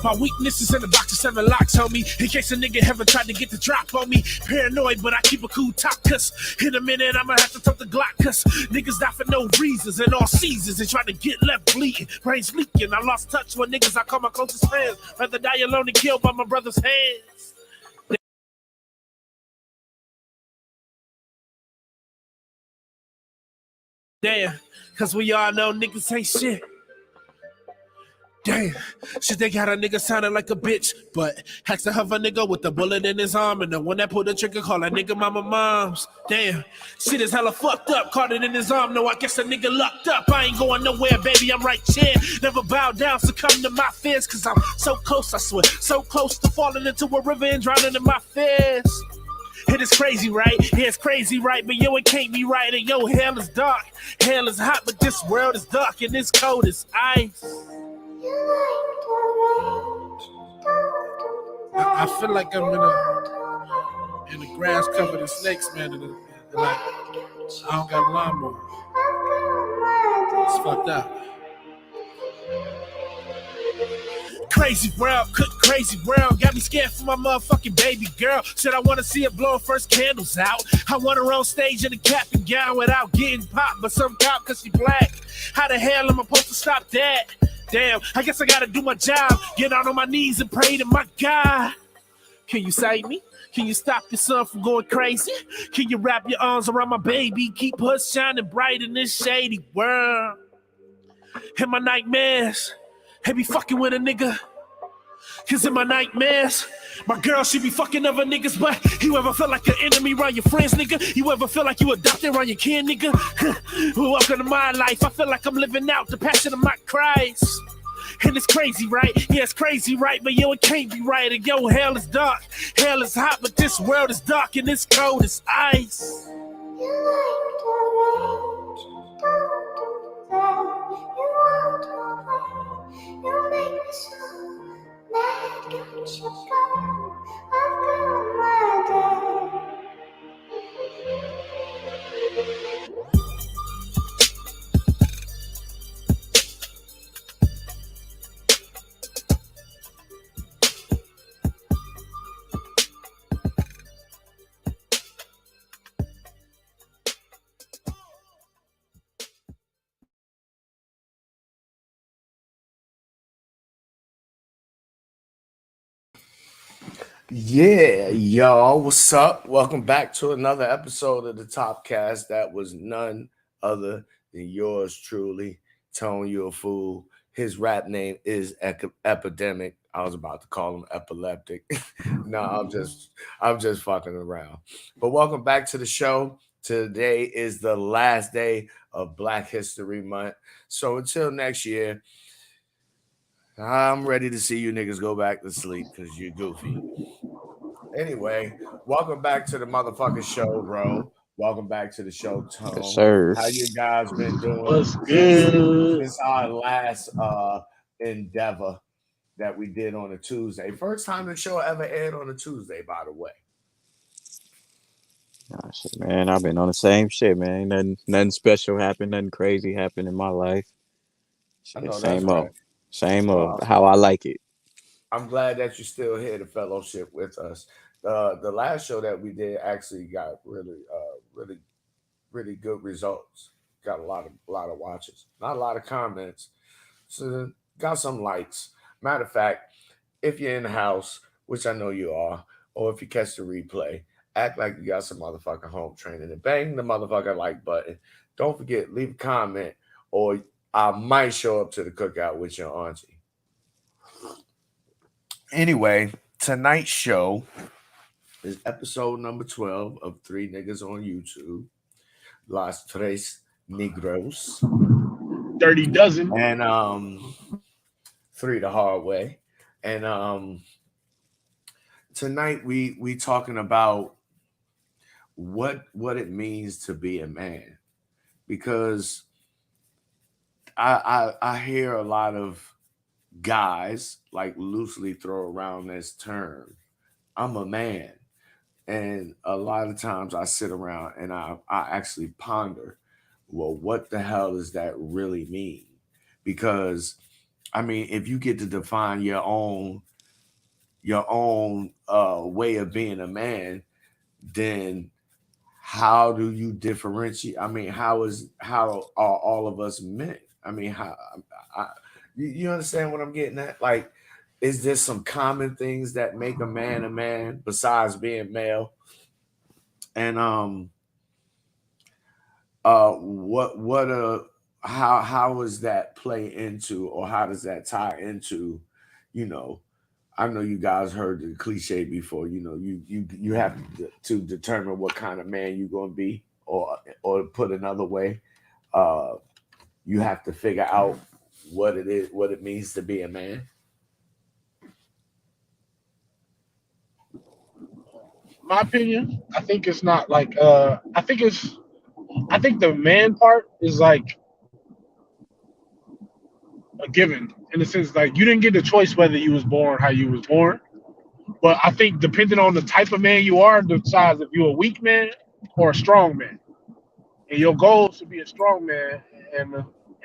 My weakness is in the box of 7 locks, homie. In case a nigga ever tried to get the drop on me. Paranoid, but I keep a cool top, cause in a minute I'ma have to tote the Glock, cause niggas die for no reasons in all seasons and try to get left bleeding, brains leaking. I lost touch with niggas I call my closest friends. Rather die alone than killed by my brother's hands. Damn, cause we all know niggas ain't shit. Damn, shit, they got a nigga sounding like a bitch, but had to have a nigga with a bullet in his arm, and the one that pulled the trigger call that nigga mama moms. Damn, shit is hella fucked up, caught it in his arm, no, I guess a nigga lucked up. I ain't going nowhere, baby, I'm right here. Never bow down, succumb to my fears, cause I'm so close, I swear, so close to falling into a river and drowning in my fears. It is crazy, right? Yeah, it's crazy, right? But yo, it can't be right, and yo, hell is dark. Hell is hot, but this world is dark, and it's cold as ice. I feel like I'm in a grass covered in snakes, man, and like I don't got a lawnmower. It's fucked up. Crazy world, cook crazy world. Got me scared for my motherfucking baby girl. Said I wanna see her blow her first candles out. I want her on stage in a cap and gown without getting popped, but some cop cause she black. How the hell am I supposed to stop that? Damn, I guess I gotta do my job. Get out on my knees and pray to my God. Can you save me? Can you stop your son from going crazy? Can you wrap your arms around my baby? Keep her shining bright in this shady world. In my nightmares, they be fucking with a nigga. Cause in my nightmares, my girl should be fucking other niggas. But you ever feel like an enemy around your friends, nigga? You ever feel like you adopted around your kid, nigga? Welcome to my life. I feel like I'm living out the passion of my Christ. And it's crazy, right? Yeah, it's crazy, right? But yo, it can't be right. And yo, hell is dark. Hell is hot, but this world is dark and it's cold as ice. You like to rage, don't do that. You want to rage, you make me so mad. Don't you go, I've got my day. Yeah, y'all, what's up? Welcome back to another episode of the Top Cast. That was none other than yours truly, ToneYouAFool. His rap name is Epidemic. I was about to call him Epileptic. No, I'm just fucking around. But welcome back to the show. Today is the last day of Black History Month. So until next year, I'm ready to see you niggas go back to sleep because you're goofy. Anyway, welcome back to the motherfucking show, bro. Welcome back to the show, Tone. Yes, sir. How you guys been doing? What's good? Since our last endeavor that we did on a Tuesday. First time the show ever aired on a Tuesday, by the way. Oh, shit, man, I've been on the same shit, man. Nothing special happened, nothing crazy happened in my life. I know Same that's old, right. same old. How I like it. I'm glad that you're still here to fellowship with us. The last show that we did actually got really good results. Got a lot of watches, not a lot of comments. So got some likes. Matter of fact, if you're in the house, which I know you are, or if you catch the replay, act like you got some motherfucking home training and bang the motherfucking like button. Don't forget, leave a comment, or I might show up to the cookout with your auntie. Anyway, tonight's show is episode number 12 of 3 Niggas on YouTube. Las Tres Negros. Dirty Dozen. And 3 the hard way. And tonight we talking about what it means to be a man. Because I hear a lot of guys like loosely throw around this term. I'm a man. And a lot of times I sit around and I actually ponder, well, what the hell does that really mean? Because I mean, if you get to define your own way of being a man, then how do you differentiate? I mean, how are all of us men? I mean, you understand what I'm getting at? Like, is there some common things that make a man besides being male? And how does that play into, or how does that tie into, you know, I know you guys heard the cliche before, you know, you have to determine what kind of man you're going to be, or put another way, uh you have to figure out what it means to be a man. My opinion, I think it's not like I think the man part is like a given in the sense like you didn't get the choice whether you was born how you was born. But I think depending on the type of man you are, decides if you're a weak man or a strong man. And your goal should be a strong man, and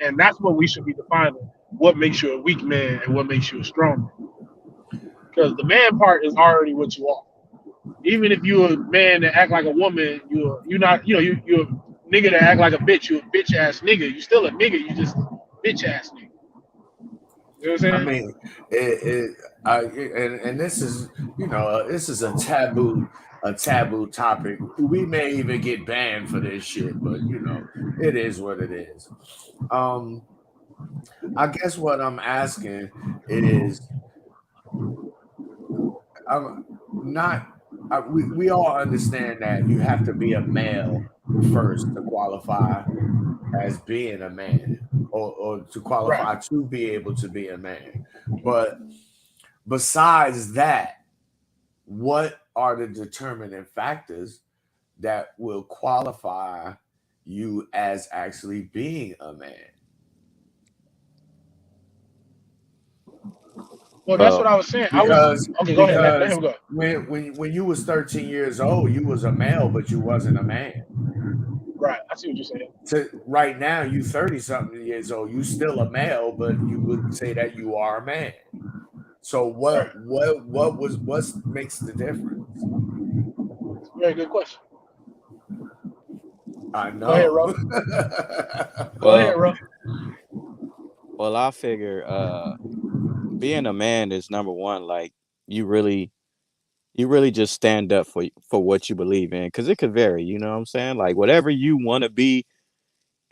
and that's what we should be defining. What makes you a weak man and what makes you a strong man? Because the man part is already what you are. Even if you're a man that act like a woman, you're not you're a nigga that act like a bitch. You a bitch ass nigga. You still a nigga. You just bitch ass nigga. You know what I'm I saying? mean, and this is, you know, this is a taboo topic. We may even get banned for this shit, but you know, it is what it is. Um, I guess what I'm asking is, I'm not. We all understand that you have to be a male first to qualify as being a man, or to Right. qualify to be able to be a man. But besides that, what are the determining factors that will qualify you as actually being a man? Well, that's what Well, I was saying. I was Because okay. Go ahead. Let because him go. when you was 13 years old, you was a male, but you wasn't a man. Right. I see what you're saying. To right now, you 30 something years old, you still a male, but you would say that you are a man. So Right. what makes the difference? Very good question. I Go ahead, know. Ro. Go ahead, well, Ro. I figure being a man is number one. Like you really just stand up for what you believe in, because it could vary. You know what I'm saying? Like whatever you want to be,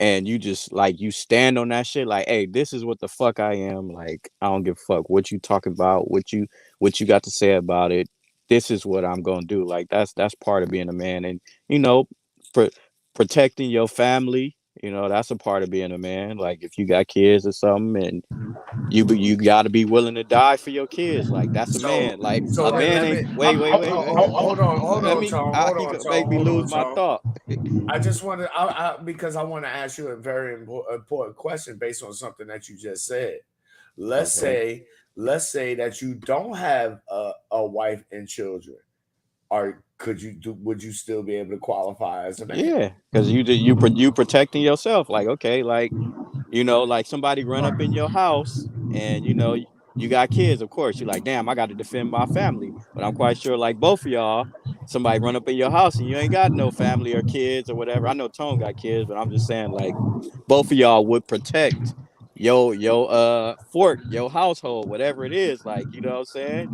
and you just like you stand on that shit. Like, hey, this is what the fuck I am. Like, I don't give a fuck what you talking about, what you got to say about it. This is what I'm gonna do. Like that's part of being a man, and you know, pro- protecting your family. You know, that's a part of being a man. Like if you got kids or something, and you got to be willing to die for your kids. Like that's a So man. Like so a let, man let ain't. me Wait. hold Let on, me. Tone, You could make me hold lose on, my Tone. thought. I just want to, because I want to ask you a very important question based on something that you just said. Let's Okay. say, let's say that you don't have a wife and children. Or would you still be able to qualify as a man? Yeah, because you protecting yourself. Like okay, like you know, like somebody run up in your house, and you know you got kids. Of course, you're like, damn, I got to defend my family. But I'm quite sure, like both of y'all, somebody run up in your house and you ain't got no family or kids or whatever. I know Tone got kids, but I'm just saying, like both of y'all would protect your fort, your household, whatever it is. Like you know what I'm saying?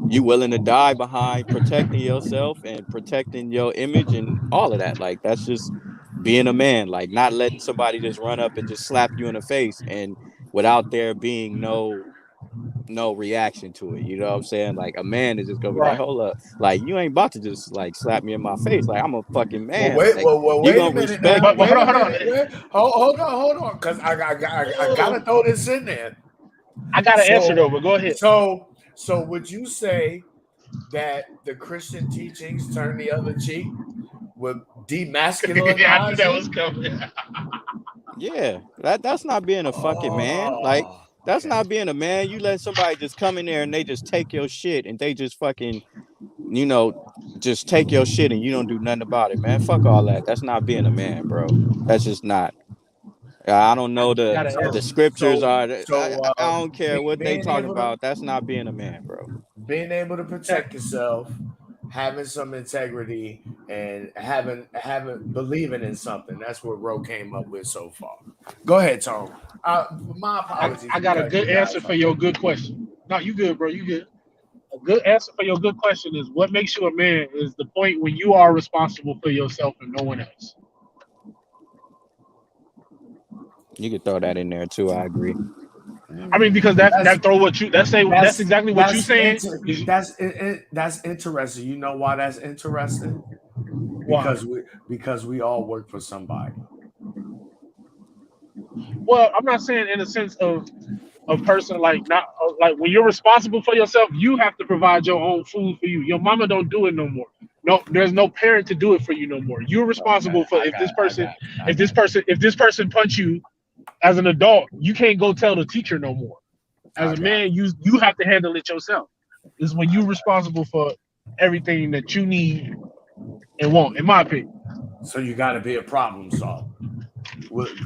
You willing to die behind protecting yourself and protecting your image and all of that. Like that's just being a man, like not letting somebody just run up and just slap you in the face and without there being no reaction to it. You know what I'm saying? Like a man is just gonna be like, Right. hold up, like you ain't about to just like slap me in my face. Like I'm a fucking Well, man. Like you wait a gonna minute respect now. But Wait hold a on, hold on. minute. Hold on, because I gotta throw this in there. I got to answer So, though, but go ahead. so would you say that the Christian teachings turn the other cheek would I knew demasculinize that you? was coming. yeah, that's not being a fucking man. Like Oh, that's okay. not being a man. You let somebody just come in there and they just take your shit and they just fucking, you know, just take your shit and you don't do nothing about it, man. Fuck all that. That's not being a man, bro. That's just not. I don't know You gotta the answer. scriptures are. So I don't care what they being talking able to about. That's not being a man, bro. being able to protect yourself, having some integrity, and having believing in something. That's what Roe came up with so far. Go ahead, Tom. My apologies I for got a cutting good you answer guys for off. your good question. No, you good, bro. You good. A good answer for your good question is what makes you a man is the point when you are responsible for yourself and no one else. You could throw that in there too. I agree. I mean, because That's that throw what you that's exactly what you saying. Is that's interesting. You know why that's interesting? why? Because we all work for somebody. Well, I'm not saying in the sense of a person like not like when you're responsible for yourself, you have to provide your own food for you. Your mama don't do it no more. No, there's no parent to do it for you no more. You're Okay, responsible for I got if this person punch you as an adult, you can't go tell the teacher no more. As I a got man, you have to handle it yourself. This is when you're responsible for everything that you need and want, in my opinion. So you got to be a problem solver.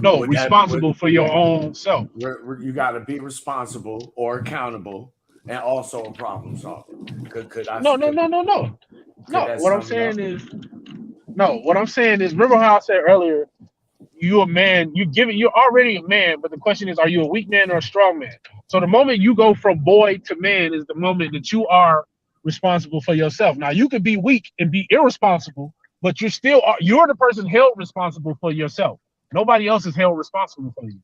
No, Would that responsible for your own self. you got to be responsible or accountable, and also a problem solver. Could I No, no, could no, no, no. could No. that What I'm sum it saying up? is no. What I'm saying is, remember how I said earlier, you a man, you're already a man, but the question is, are you a weak man or a strong man? So the moment you go from boy to man is the moment that you are responsible for yourself. Now you could be weak and be irresponsible, but you're the person held responsible for yourself. Nobody else is held responsible for you.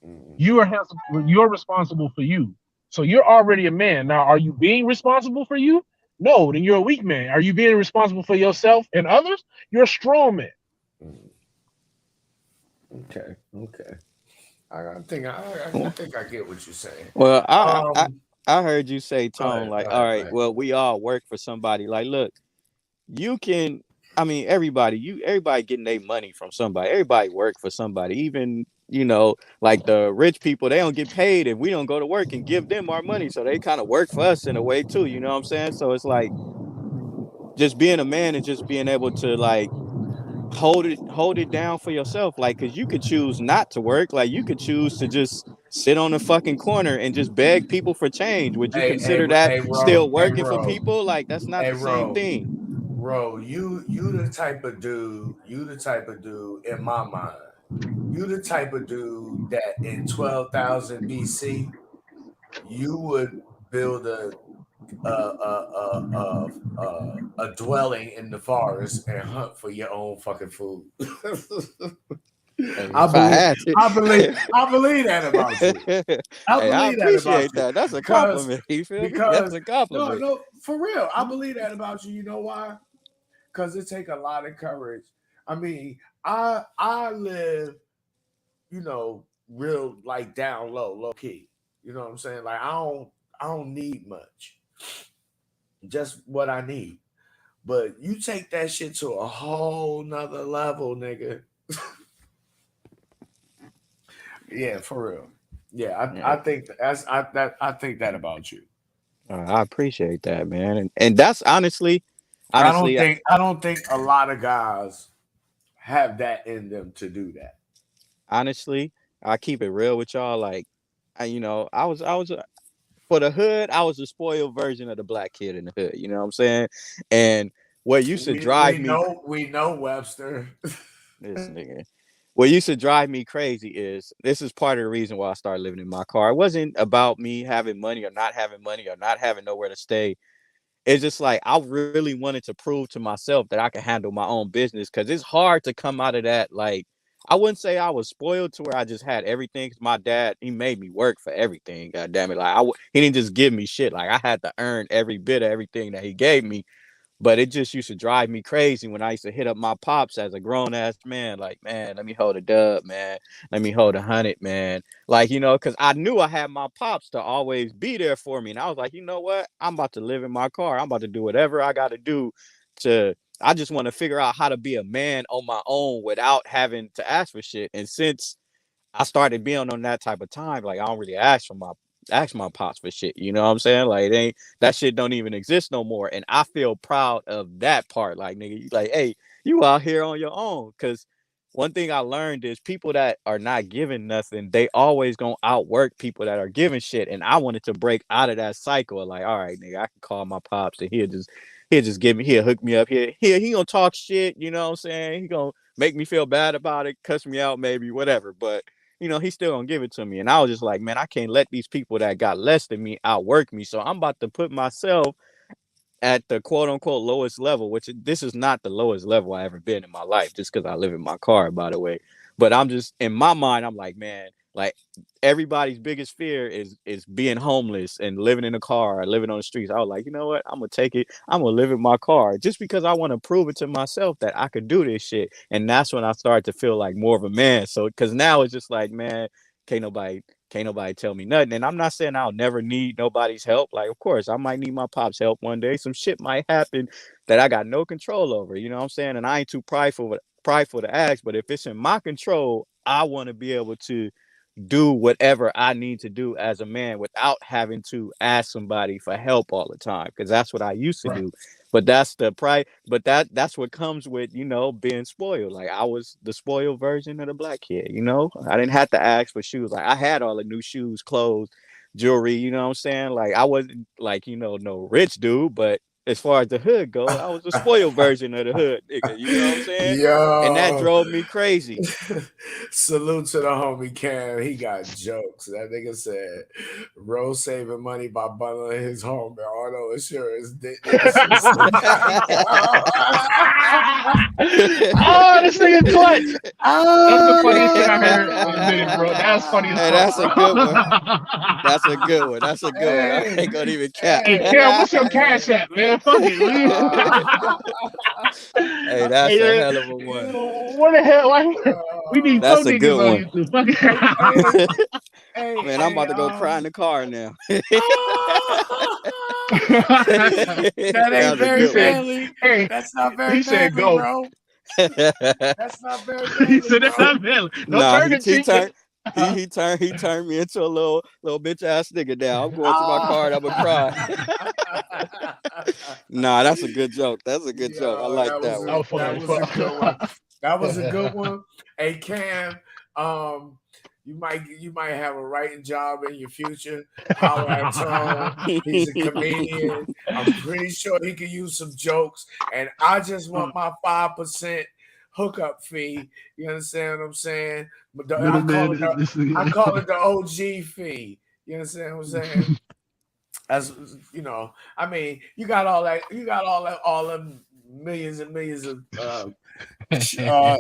Mm, You're responsible for you. So you're already a man. Now, are you being responsible for you? No, then you're a weak man. Are you being responsible for yourself and others? You're a strong man. mm. Okay. I Well, think I get what you're saying. well, Um, I heard you say, go Tone, ahead, like, all go right, ahead. well, we all work for somebody. Like, look, you can. I mean, everybody getting their money from somebody. Everybody work for somebody. Even like the rich people, they don't get paid if we don't go to work and give them our money. So they kind of work for us in a way too. You know what I'm saying? So it's like just being a man and just being able to like hold it down for yourself, like, because you could choose not to work, like you could choose to just sit on the fucking corner and just beg people for change. Would you consider that still working for people? Like, that's not Hey, the same Ro, thing. Ro, you the type of dude in my mind. You the type of dude that in 12,000 BC you would build a dwelling in the forest and hunt for your own fucking food. Hey, I if I believe, had to. I believe that about you. I Hey, I believe that about appreciate you that. That's a because compliment. You feel me? That's because a compliment. no, for real, I believe that about you. You know why? Because it take a lot of courage. I mean, I live, real like down low key. You know what I'm saying? Like I don't need much, just what I need. But you take that shit to a whole nother level, nigga. Yeah, for real. Yeah, I Yeah, think I think that about you. I appreciate that, man. And that's honestly, I don't think a lot of guys have that in them to do that. honestly, I keep it real with y'all. Like, I was for the hood, I was a spoiled version of the black kid in the hood. You know what I'm saying? And what used to drive me, We know Webster. this nigga, what used to drive me crazy is this is part of the reason why I started living in my car. It wasn't about me having money or not having nowhere to stay. It's just like I really wanted to prove to myself that I could handle my own business, because it's hard to come out of that. Like, I wouldn't say I was spoiled to where I just had everything, because my dad, he made me work for everything. God damn it. Like, he didn't just give me shit. Like, I had to earn every bit of everything that he gave me. But it just used to drive me crazy when I used to hit up my pops as a grown ass man. Like, man, let me hold a dub, man. Let me hold 100, man. Like, because I knew I had my pops to always be there for me. And I was like, you know what? I'm about to live in my car. I'm about to do whatever I got to do to. I just want to figure out how to be a man on my own without having to ask for shit. And since I started being on that type of time, like, I don't really ask my pops for shit. You know what I'm saying? Like, it ain't that shit don't even exist no more. And I feel proud of that part. Like, nigga, you like, hey, you out here on your own. Cause one thing I learned is people that are not giving nothing, they always gonna outwork people that are giving shit. And I wanted to break out of that cycle. Like, all right, nigga, I can call my pops and he'll hook me up here. He gonna talk shit, you know what I'm saying? He gonna make me feel bad about it, cuss me out, maybe, whatever. But he's still gonna give it to me. And I was just like, man, I can't let these people that got less than me outwork me. So I'm about to put myself at the quote unquote lowest level, which this is not the lowest level I ever been in my life, just because I live in my car, by the way. But I'm just, in my mind, I'm like, man, like everybody's biggest fear is being homeless and living in a car or living on the streets. I was like, you know what? I'm gonna take it. I'm gonna live in my car just because I want to prove it to myself that I could do this shit. And that's when I started to feel like more of a man. So because now it's just like, man, can't nobody tell me nothing. And I'm not saying I'll never need nobody's help. Like, of course, I might need my pop's help one day. Some shit might happen that I got no control over. You know what I'm saying? And I ain't too prideful to ask. But if it's in my control, I want to be able to do whatever I need to do as a man without having to ask somebody for help all the time, because that's what I used to do. But that's the pride. But that's what comes with being spoiled. Like, I was the spoiled version of the black kid. I didn't have to ask for shoes. Like, I had all the new shoes, clothes, jewelry. You know what I'm saying? Like, I wasn't like no rich dude, but as far as the hood go, I was the spoiled version of the hood, nigga. You know what I'm saying? Yo. And that drove me crazy. Salute to the homie Cam. He got jokes. That nigga said Roe saving money by bundling his home and auto insurance. Oh, this nigga clutch. That's the funniest shit I heard in a minute, bro. That's funny as fuck. That's a good one. That's a good one. That's a good one. I ain't gonna even cap. Hey, Cam, what's your cash app, man? Fuck it. Hey, that's a hell of a one. What the hell? We need That's some a good niggas on one. YouTube. Fuck it. Man, I'm about to go cry in the car now. That ain't very manly. Hey, that's not very he said manly, go. bro. That's not very manly. He said that's not manly. He turned me into a little bitch ass nigga now. I'm going to my car and I'm gonna cry. Nah, that's a good joke. That's a good joke. I like that one. That was a good one. Hey Cam, you might have a writing job in your future. Holler at Tone. He's a comedian. I'm pretty sure he could use some jokes. And I just want my 5% hookup fee. You understand what I'm saying? But I call it the OG fee. You understand what I'm saying? As I mean, you got all them millions and millions of Shiba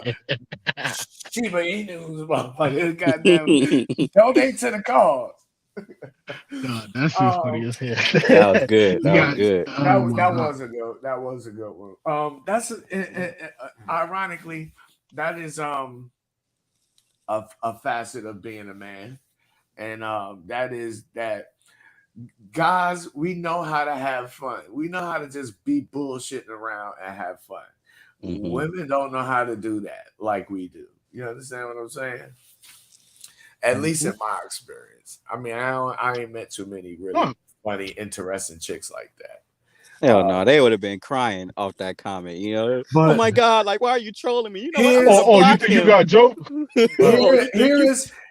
Inus, motherfuckers. Goddamn, donate to the cause. No, that's just funny as hell. That was good. That was good. That was a good one. That's ironically, that is a facet of being a man, and that is that guys, we know how to have fun. We know how to just be bullshitting around and have fun. Mm-hmm. Women don't know how to do that like we do. You understand what I'm saying? At least in my experience. I mean, I ain't met too many really funny, interesting chicks like that. Hell no, they would have been crying off that comment, But, oh my God, like, why are you trolling me? You think you got a joke?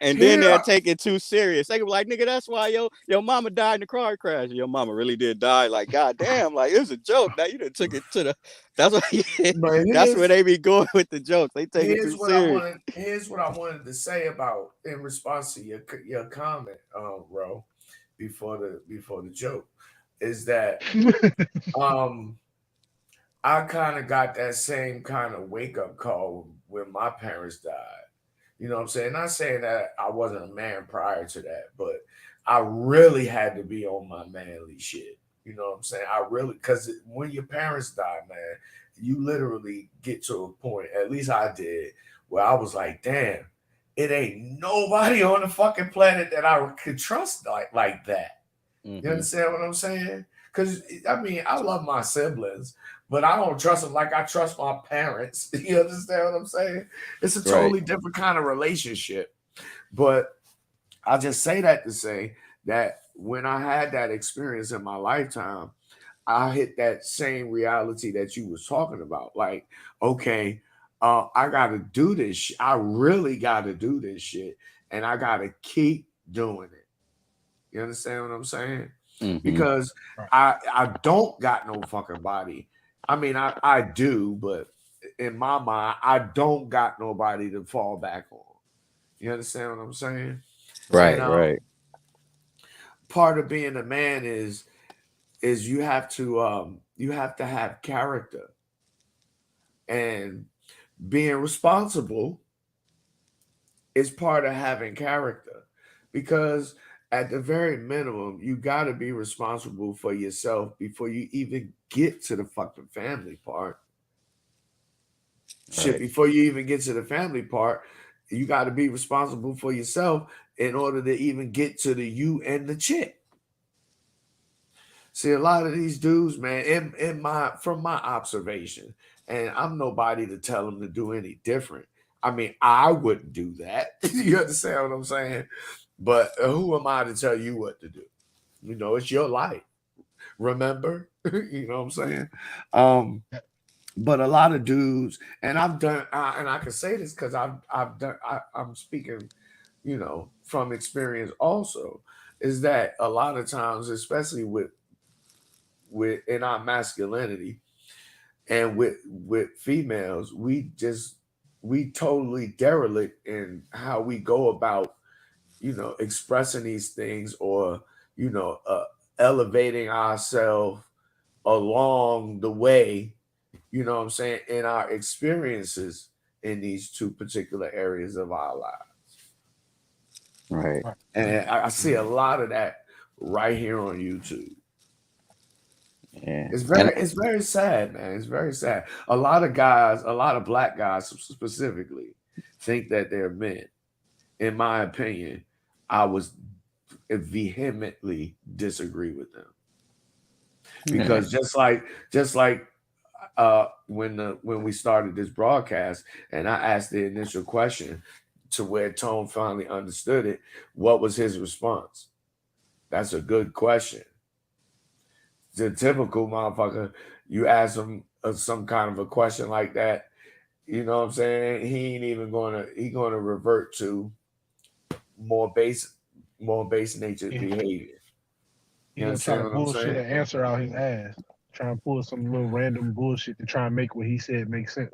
And then they'll take it too serious. They be like, nigga, that's why your mama died in the car crash. Your mama really did die. Like, goddamn, like, it was a joke. Now you done took it to the. That's where they be going with the jokes. They take it too serious. Here's what I wanted to say about in response to your comment, Ro, before the joke. Is that I kind of got that same kind of wake-up call when my parents died. You know what I'm saying? Not saying that I wasn't a man prior to that, but I really had to be on my manly shit. You know what I'm saying? Because when your parents die, man, you literally get to a point, at least I did, where I was like, damn, it ain't nobody on the fucking planet that I could trust like that. You understand what I'm saying? Because, I mean, I love my siblings, but I don't trust them like I trust my parents. You understand what I'm saying? It's a totally different kind of relationship. But I just say that to say that when I had that experience in my lifetime, I hit that same reality that you was talking about. Like, okay, I gotta do this shit. I really gotta do this shit. And I gotta keep doing it. You understand what I'm saying? Mm-hmm. Because I don't got no fucking body. I mean, I do, but in my mind, I don't got nobody to fall back on. You understand what I'm saying? Right, And right. part of being a man is you have to have character, and being responsible is part of having character, because at the very minimum you got to be responsible for yourself before you even get to the fucking family part. Shit, Right. before you even get to the family part, you got to be responsible for yourself in order to even get to the you and the chick. See, a lot of these dudes, man, from my observation, and I'm nobody to tell them to do any different. I mean, I wouldn't do that. You understand what I'm saying? But who am I to tell you what to do? You know, it's your life. Remember? You know what I'm saying? But a lot of dudes, and I've done, and I can say this because I've done. I'm speaking, you know, from experience. Also, is that a lot of times, especially with in our masculinity and with females, we totally derelict in how we go about, you know, expressing these things, or, you know, elevating ourselves along the way, you know what I'm saying, in our experiences in these two particular areas of our lives. Right. And I see a lot of that right here on YouTube. Yeah. It's very sad, man. It's very sad. A lot of guys, a lot of black guys specifically, think that they're men. In my opinion, I was vehemently disagree with them, because just like when we started this broadcast, and I asked the initial question to where Tone finally understood it, what was his response? That's a good question. The typical motherfucker, you ask him some kind of a question like that, you know what I'm saying? He ain't even gonna revert to more base natured behavior. He You gonna try understand to what I'm bullshit saying? an answer out his ass, trying to pull some little random bullshit to try and make what he said make sense,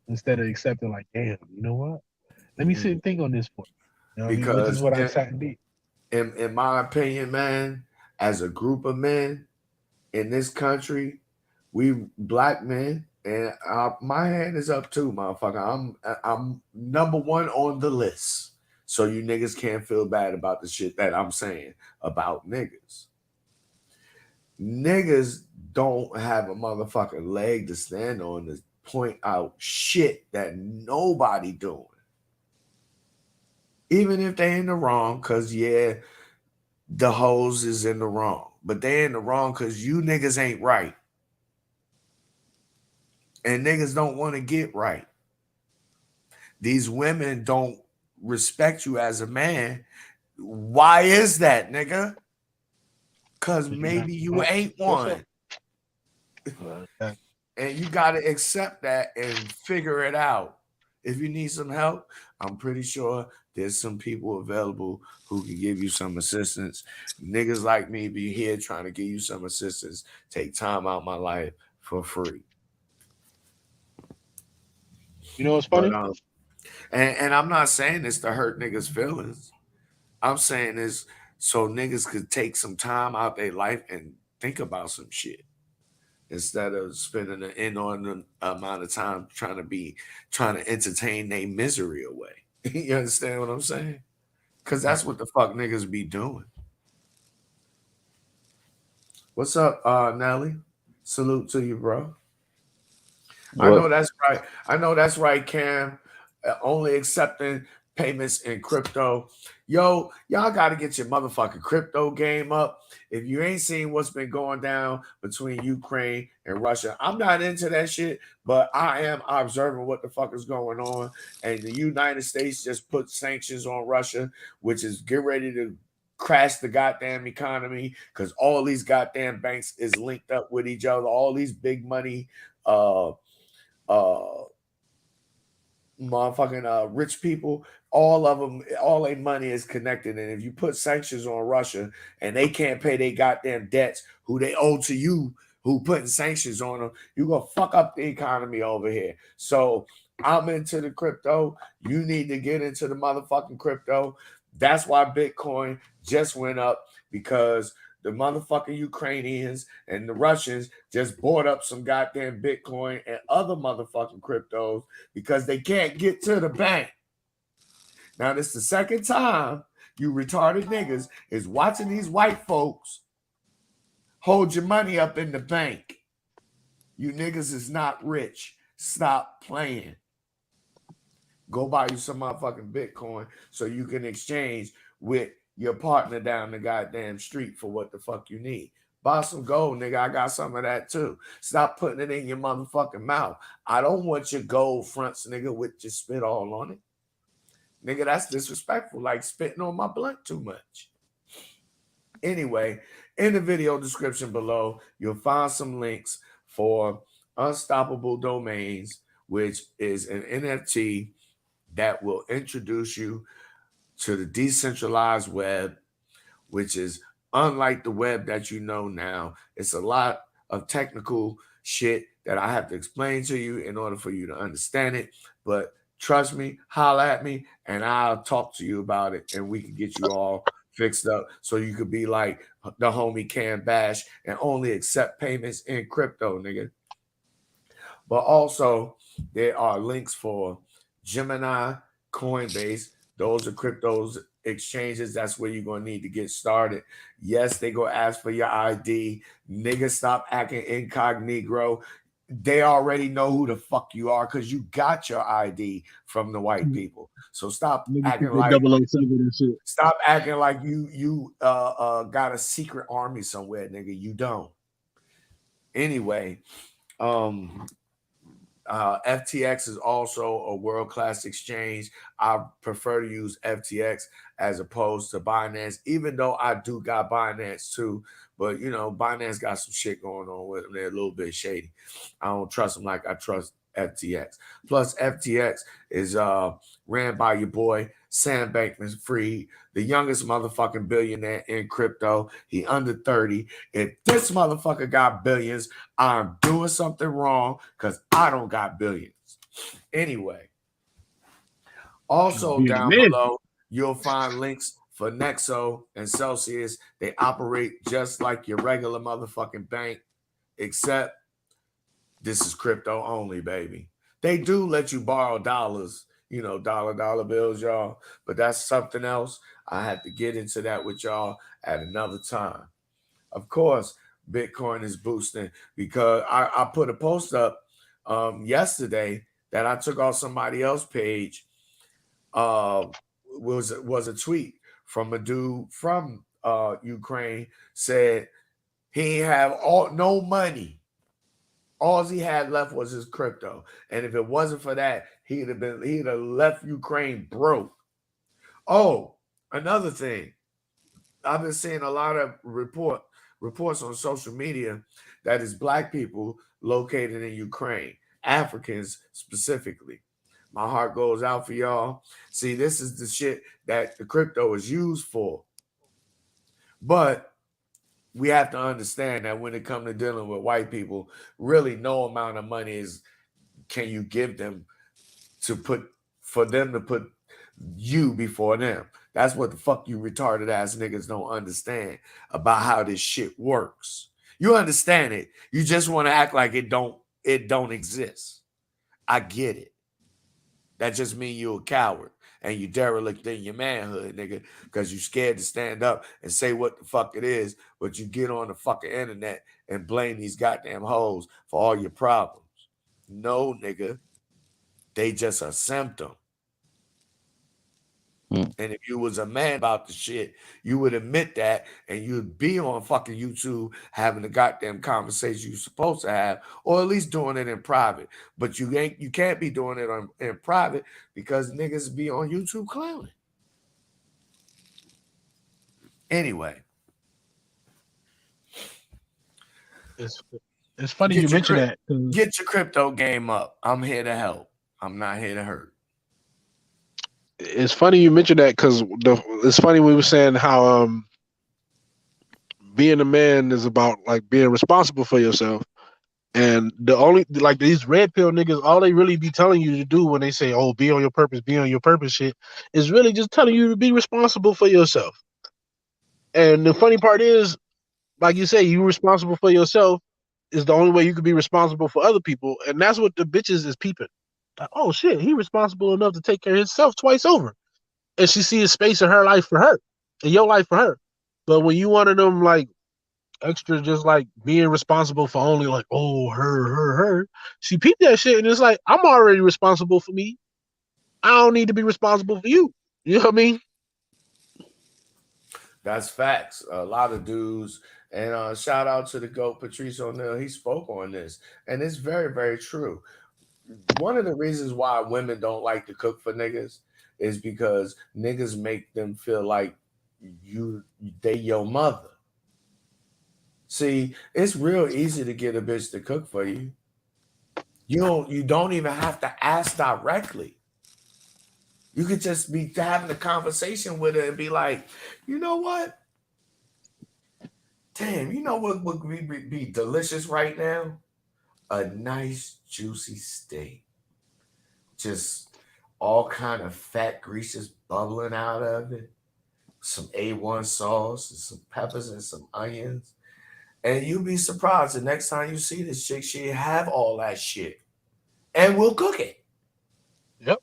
instead of accepting like, damn, you know what? Let me sit and think on this for you. You know what I mean? Which is Because what I sat and did. in my opinion, man, as a group of men in this country, we black men, and my hand is up too, motherfucker. I'm number one on the list, so you niggas can't feel bad about the shit that I'm saying about niggas. Niggas don't have a motherfucking leg to stand on to point out shit that nobody doing, even if they in the wrong. Cause yeah, the hoes is in the wrong, but they in the wrong because you niggas ain't right. And niggas don't want to get right. These women don't respect you as a man. Why is that, nigga? Because maybe you ain't one. And you got to accept that and figure it out. If you need some help, I'm pretty sure there's some people available who can give you some assistance. Niggas like me be here trying to give you some assistance, take time out my life for free. You know what's funny? But and I'm not saying this to hurt niggas' feelings. I'm saying this so niggas could take some time out their life and think about some shit, instead of spending an inordinate amount of time trying to entertain their misery away. You understand what I'm saying? Because that's what the fuck niggas be doing. What's up, Nelly? Salute to you, bro. I Well, know that's right. I know that's right, Cam. Only accepting payments in crypto. Yo, y'all got to get your motherfucking crypto game up. If you ain't seen what's been going down between Ukraine and Russia, I'm not into that shit, but I am observing what the fuck is going on. And the United States just put sanctions on Russia, which is get ready to crash the goddamn economy, because all these goddamn banks is linked up with each other. All these big money uh motherfucking rich people, all of them, all their money is connected. And if you put sanctions on Russia and they can't pay their goddamn debts, who they owe to you, who putting sanctions on them, you're gonna fuck up the economy over here. So I'm into the crypto. You need to get into the motherfucking crypto. That's why Bitcoin just went up, because the motherfucking Ukrainians and the Russians just bought up some goddamn Bitcoin and other motherfucking cryptos because they can't get to the bank. Now, this is the second time you retarded niggas is watching these white folks hold your money up in the bank. You niggas is not rich. Stop playing. Go buy you some motherfucking Bitcoin so you can exchange with your partner down the goddamn street for what the fuck you need. Buy some gold, nigga. I got some of that too. Stop putting it in your motherfucking mouth. I don't want your gold fronts, nigga, with your spit all on it. Nigga, that's disrespectful, like spitting on my blunt too much. Anyway, in the video description below, you'll find some links for Unstoppable Domains, which is an NFT that will introduce you to the decentralized web, which is unlike the web that you know now. It's a lot of technical shit that I have to explain to you in order for you to understand it. But trust me, holla at me, and I'll talk to you about it, and we can get you all fixed up so you could be like the homie Cam Bash and only accept payments in crypto, nigga. But also, there are links for Gemini, Coinbase. Those are cryptos exchanges. That's where you're going to need to get started. Yes, they go ask for your ID. Nigga, stop acting incognito. They already know who the fuck you are because you got your ID from the white people. So stop acting like 007 and shit. Stop acting like you got a secret army somewhere, nigga. You don't. Anyway, FTX is also a world-class exchange. I prefer to use FTX as opposed to Binance, even though I do got Binance too. But, you know, Binance got some shit going on with them. They're a little bit shady. I don't trust them like I trust FTX. Plus, FTX is ran by your boy Sam Bankman-Fried, the youngest motherfucking billionaire in crypto. He under 30. If this motherfucker got billions, I'm doing something wrong because I don't got billions. Anyway, also down below, you'll find links for Nexo and Celsius. They operate just like your regular motherfucking bank, except this is crypto only, baby. They do let you borrow dollars, you know, dollar bills, y'all. But that's something else. I have to get into that with y'all at another time. Of course, Bitcoin is boosting because I put a post up yesterday that I took off somebody else's page. Was a tweet from a dude from Ukraine, said he ain't have no money. All he had left was his crypto. And if it wasn't for that, he'd have left Ukraine broke. Oh, another thing. I've been seeing a lot of reports on social media that is black people located in Ukraine, Africans specifically. My heart goes out for y'all. See, this is the shit that the crypto is used for. But we have to understand that when it comes to dealing with white people, really no amount of money can you give them for them to put you before them. That's what the fuck you retarded ass niggas don't understand about how this shit works. You understand it. You just want to act like it don't exist. I get it. That just means you're a coward and you derelict in your manhood, nigga, because you scared to stand up and say what the fuck it is, but you get on the fucking internet and blame these goddamn hoes for all your problems. No, nigga. They just a symptom. And if you was a man about the shit, you would admit that and you'd be on fucking YouTube having the goddamn conversation you're supposed to have, or at least doing it in private. But you can't be doing it in private because niggas be on YouTube clowning. Anyway. It's funny you mention that. Get your crypto game up. I'm here to help. I'm not here to hurt. It's funny you mentioned that because it's funny we were saying how being a man is about like being responsible for yourself. And the only like these red pill niggas, all they really be telling you to do when they say, "Oh, be on your purpose," shit, is really just telling you to be responsible for yourself. And the funny part is, like you say, you responsible for yourself is the only way you could be responsible for other people, and that's what the bitches is peeping. Like, oh shit, he responsible enough to take care of himself twice over, and she sees space in her life for her, and your life for her. But when you one of them like extra just like being responsible for only like, oh, her. She peeped that shit and it's like, I'm already responsible for me. I don't need to be responsible for you. You know what I mean? That's facts. A lot of dudes, and shout out to the GOAT Patrice O'Neal. He spoke on this, and it's very, very true. One of the reasons why women don't like to cook for niggas is because niggas make them feel like they your mother. See, it's real easy to get a bitch to cook for you. You don't even have to ask directly. You could just be having a conversation with her and be like, you know what? Damn, you know what would be delicious right now? A nice juicy steak. Just all kind of fat greases bubbling out of it. Some A1 sauce and some peppers and some onions. And you'll be surprised the next time you see this chick, she have all that shit. And we'll cook it. Yep.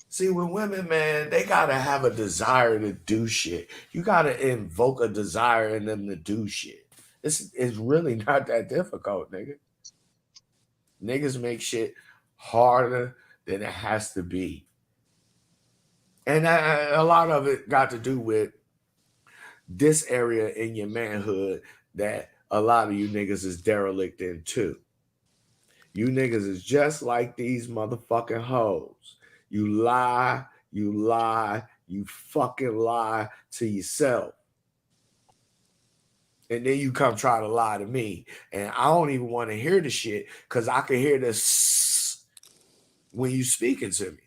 See, with women, man, they gotta have a desire to do shit. You gotta invoke a desire in them to do shit. It's really not that difficult, nigga. Niggas make shit harder than it has to be. And a lot of it got to do with this area in your manhood that a lot of you niggas is derelict in too. You niggas is just like these motherfucking hoes. You lie, you fucking lie to yourself. And then you come try to lie to me. And I don't even want to hear the shit because I can hear this when you speaking to me.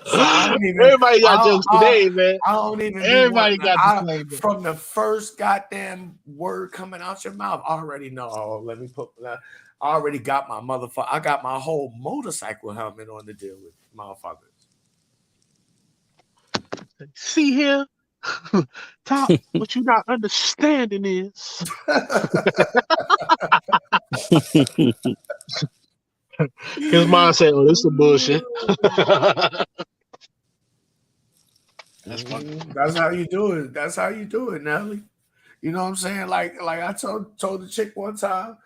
So I don't even. Everybody got jokes today, man. I don't even. Everybody got the same. From the first goddamn word coming out your mouth, I already know. Let me put. I already got my motherfucker. I got my whole motorcycle helmet on to deal with motherfuckers. See here, Top. What you not understanding is. His mom said, "Oh, this is some bullshit." That's funny. That's how you do it. That's how you do it, Nelly. You know what I'm saying? Like I told the chick one time,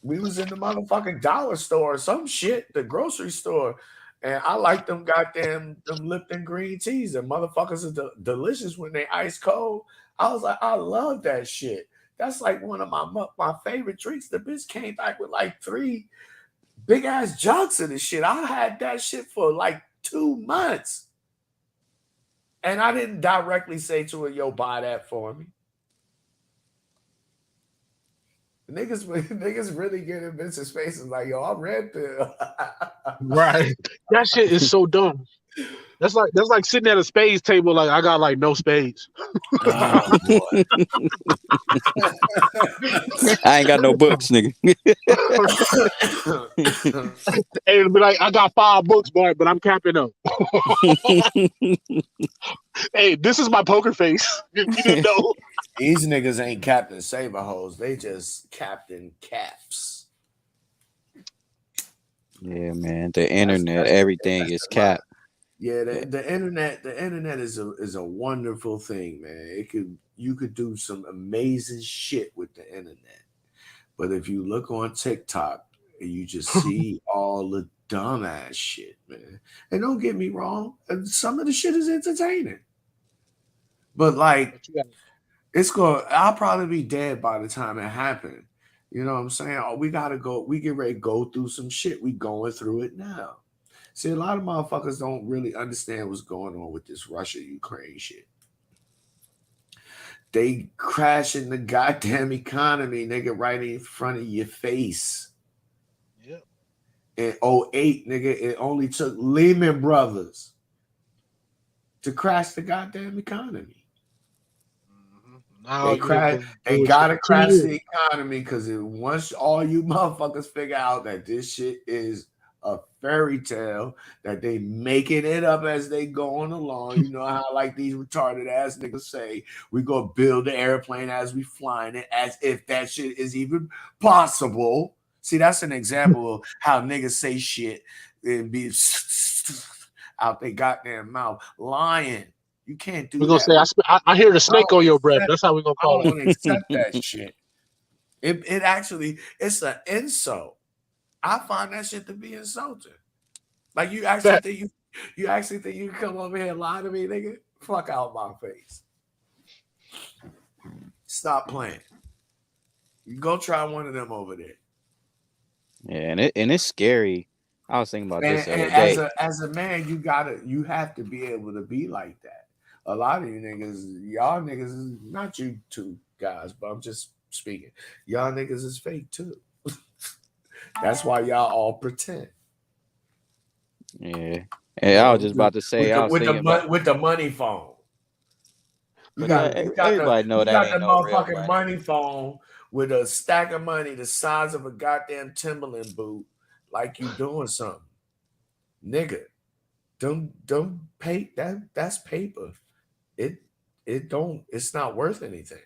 we was in the motherfucking dollar store or some shit, the grocery store, and I like them goddamn them Lipton green teas. The motherfuckers are delicious when they ice cold. I was like, I love that shit. That's like one of my favorite drinks. The bitch came back with like 3 big ass jugs of this shit. I had that shit for like 2 months. And I didn't directly say to her, yo, buy that for me. Niggas really get in bitches' faces like, yo, I'm red pill. Right. That shit is so dumb. That's like sitting at a spades table like I got like no spades. Oh boy. I ain't got no books, nigga. And it'll be like, I got 5 books, boy, but I'm capping up. Hey, this is my poker face. You didn't know. These niggas ain't Captain Saber hoes. They just Captain Caps. Yeah, man. The internet, everything is cap. Yeah, the internet is a wonderful thing, man. You could do some amazing shit with the internet. But if you look on TikTok, you just see all the dumbass shit, man. And don't get me wrong, some of the shit is entertaining. But like, I'll probably be dead by the time it happened. You know what I'm saying? Oh, we get ready to go through some shit. We going through it now. See, a lot of motherfuckers don't really understand what's going on with this Russia-Ukraine shit. They crashing the goddamn economy, nigga, right in front of your face. Yep. In 08, nigga, it only took Lehman Brothers to crash the goddamn economy. Now They gotta crash the economy because once all you motherfuckers figure out that this shit is a fairy tale, that they making it up as they going along. You know how like these retarded ass niggas say, we gonna build the airplane as we flying it, as if that shit is even possible. See, that's an example of how niggas say shit and be out they goddamn mouth lying. You can't do we're gonna that. say I hear the snake on your breath. That's how we're gonna call I don't accept that shit. It actually, it's an insult. I find that shit to be insulting. Like you actually think you actually think you can come over here and lie to me, nigga? Fuck out my face. Stop playing. You go try one of them over there. Yeah, and it's scary. I was thinking about this the other day. As a man, you have to be able to be like that. A lot of you niggas, y'all niggas is not you two guys, but I'm just speaking. Y'all niggas is fake too. That's why y'all all pretend. Yeah. And I was just about to say, with the money phone. Everybody know that ain't no real motherfucking money phone with a stack of money the size of a goddamn Timberland boot, like you doing something, nigga. Don't pay that. That's paper. It's not worth anything.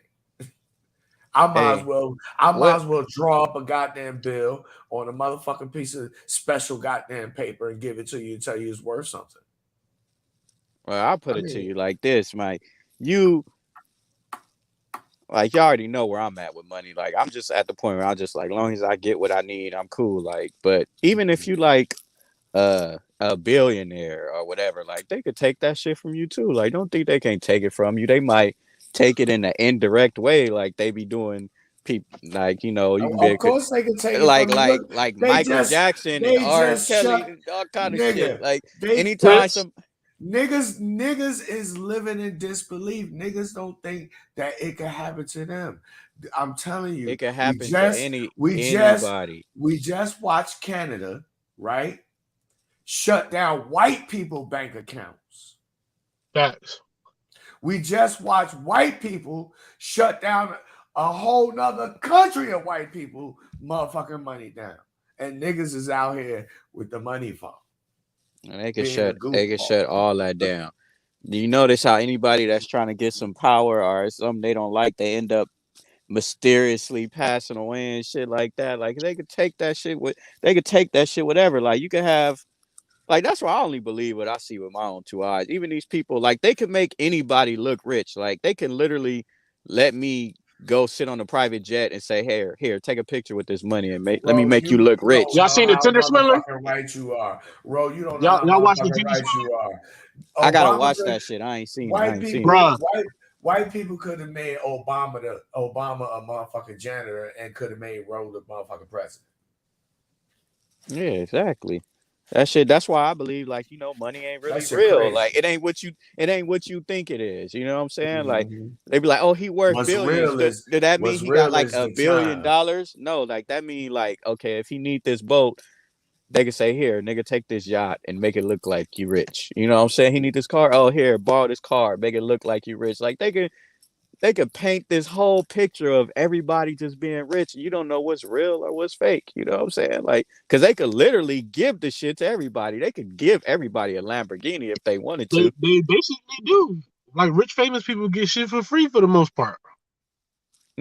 I might as well draw up a goddamn bill on a motherfucking piece of special goddamn paper and give it to you and tell you it's worth something. Well, I'll put it to you like this, Mike. You already know where I'm at with money. Like, I'm just at the point where I'm just like, as long as I get what I need, I'm cool. Like, but even if you like a billionaire or whatever, like they could take that shit from you too. Like, don't think they can't take it from you. They might take it in an indirect way, like they be doing. People like, you know, you can be of course they can take it like from you. like Michael Jackson and R. Kelly and all kind of shit. Like anytime some niggas is living in disbelief. Niggas don't think that it can happen to them. I'm telling you, it can happen to anybody. We just watched Canada, right? Shut down white people bank accounts. Facts. We just watched white people shut down a whole nother country of white people motherfucking money down. And niggas is out here with the money phone. And they can shut all that down. Do you notice how anybody that's trying to get some power or something they don't like, they end up mysteriously passing away and shit like that? Like they could take that shit whatever. Like you could have, like that's why I only believe what I see with my own two eyes. Even these people, like they could make anybody look rich. Like they can literally let me go sit on a private jet and say, here, take a picture with this money and let me make you look rich. Y'all seen the Tinder swindler? Right, you are, bro. You don't know y'all watch the Tinder right you are. I gotta watch that shit. I ain't seen White people could have made Obama a motherfucking janitor and could have made Roe the motherfucking president. Yeah, exactly. That shit. That's why I believe, like, you know, money ain't really real. Crazy. Like, it ain't what you think it is. You know what I'm saying? Mm-hmm. Like, they be like, oh, he worth billions. Did that mean he got like $1 billion? No, like that mean like, okay, if he need this boat, they could say, here, nigga, take this yacht and make it look like you rich. You know what I'm saying? He need this car. Oh, here, borrow this car, make it look like you rich. Like they could paint this whole picture of everybody just being rich. You don't know what's real or what's fake. You know what I'm saying? Like, because they could literally give the shit to everybody. They could give everybody a Lamborghini if they wanted to. They basically do. Like, rich, famous people get shit for free for the most part.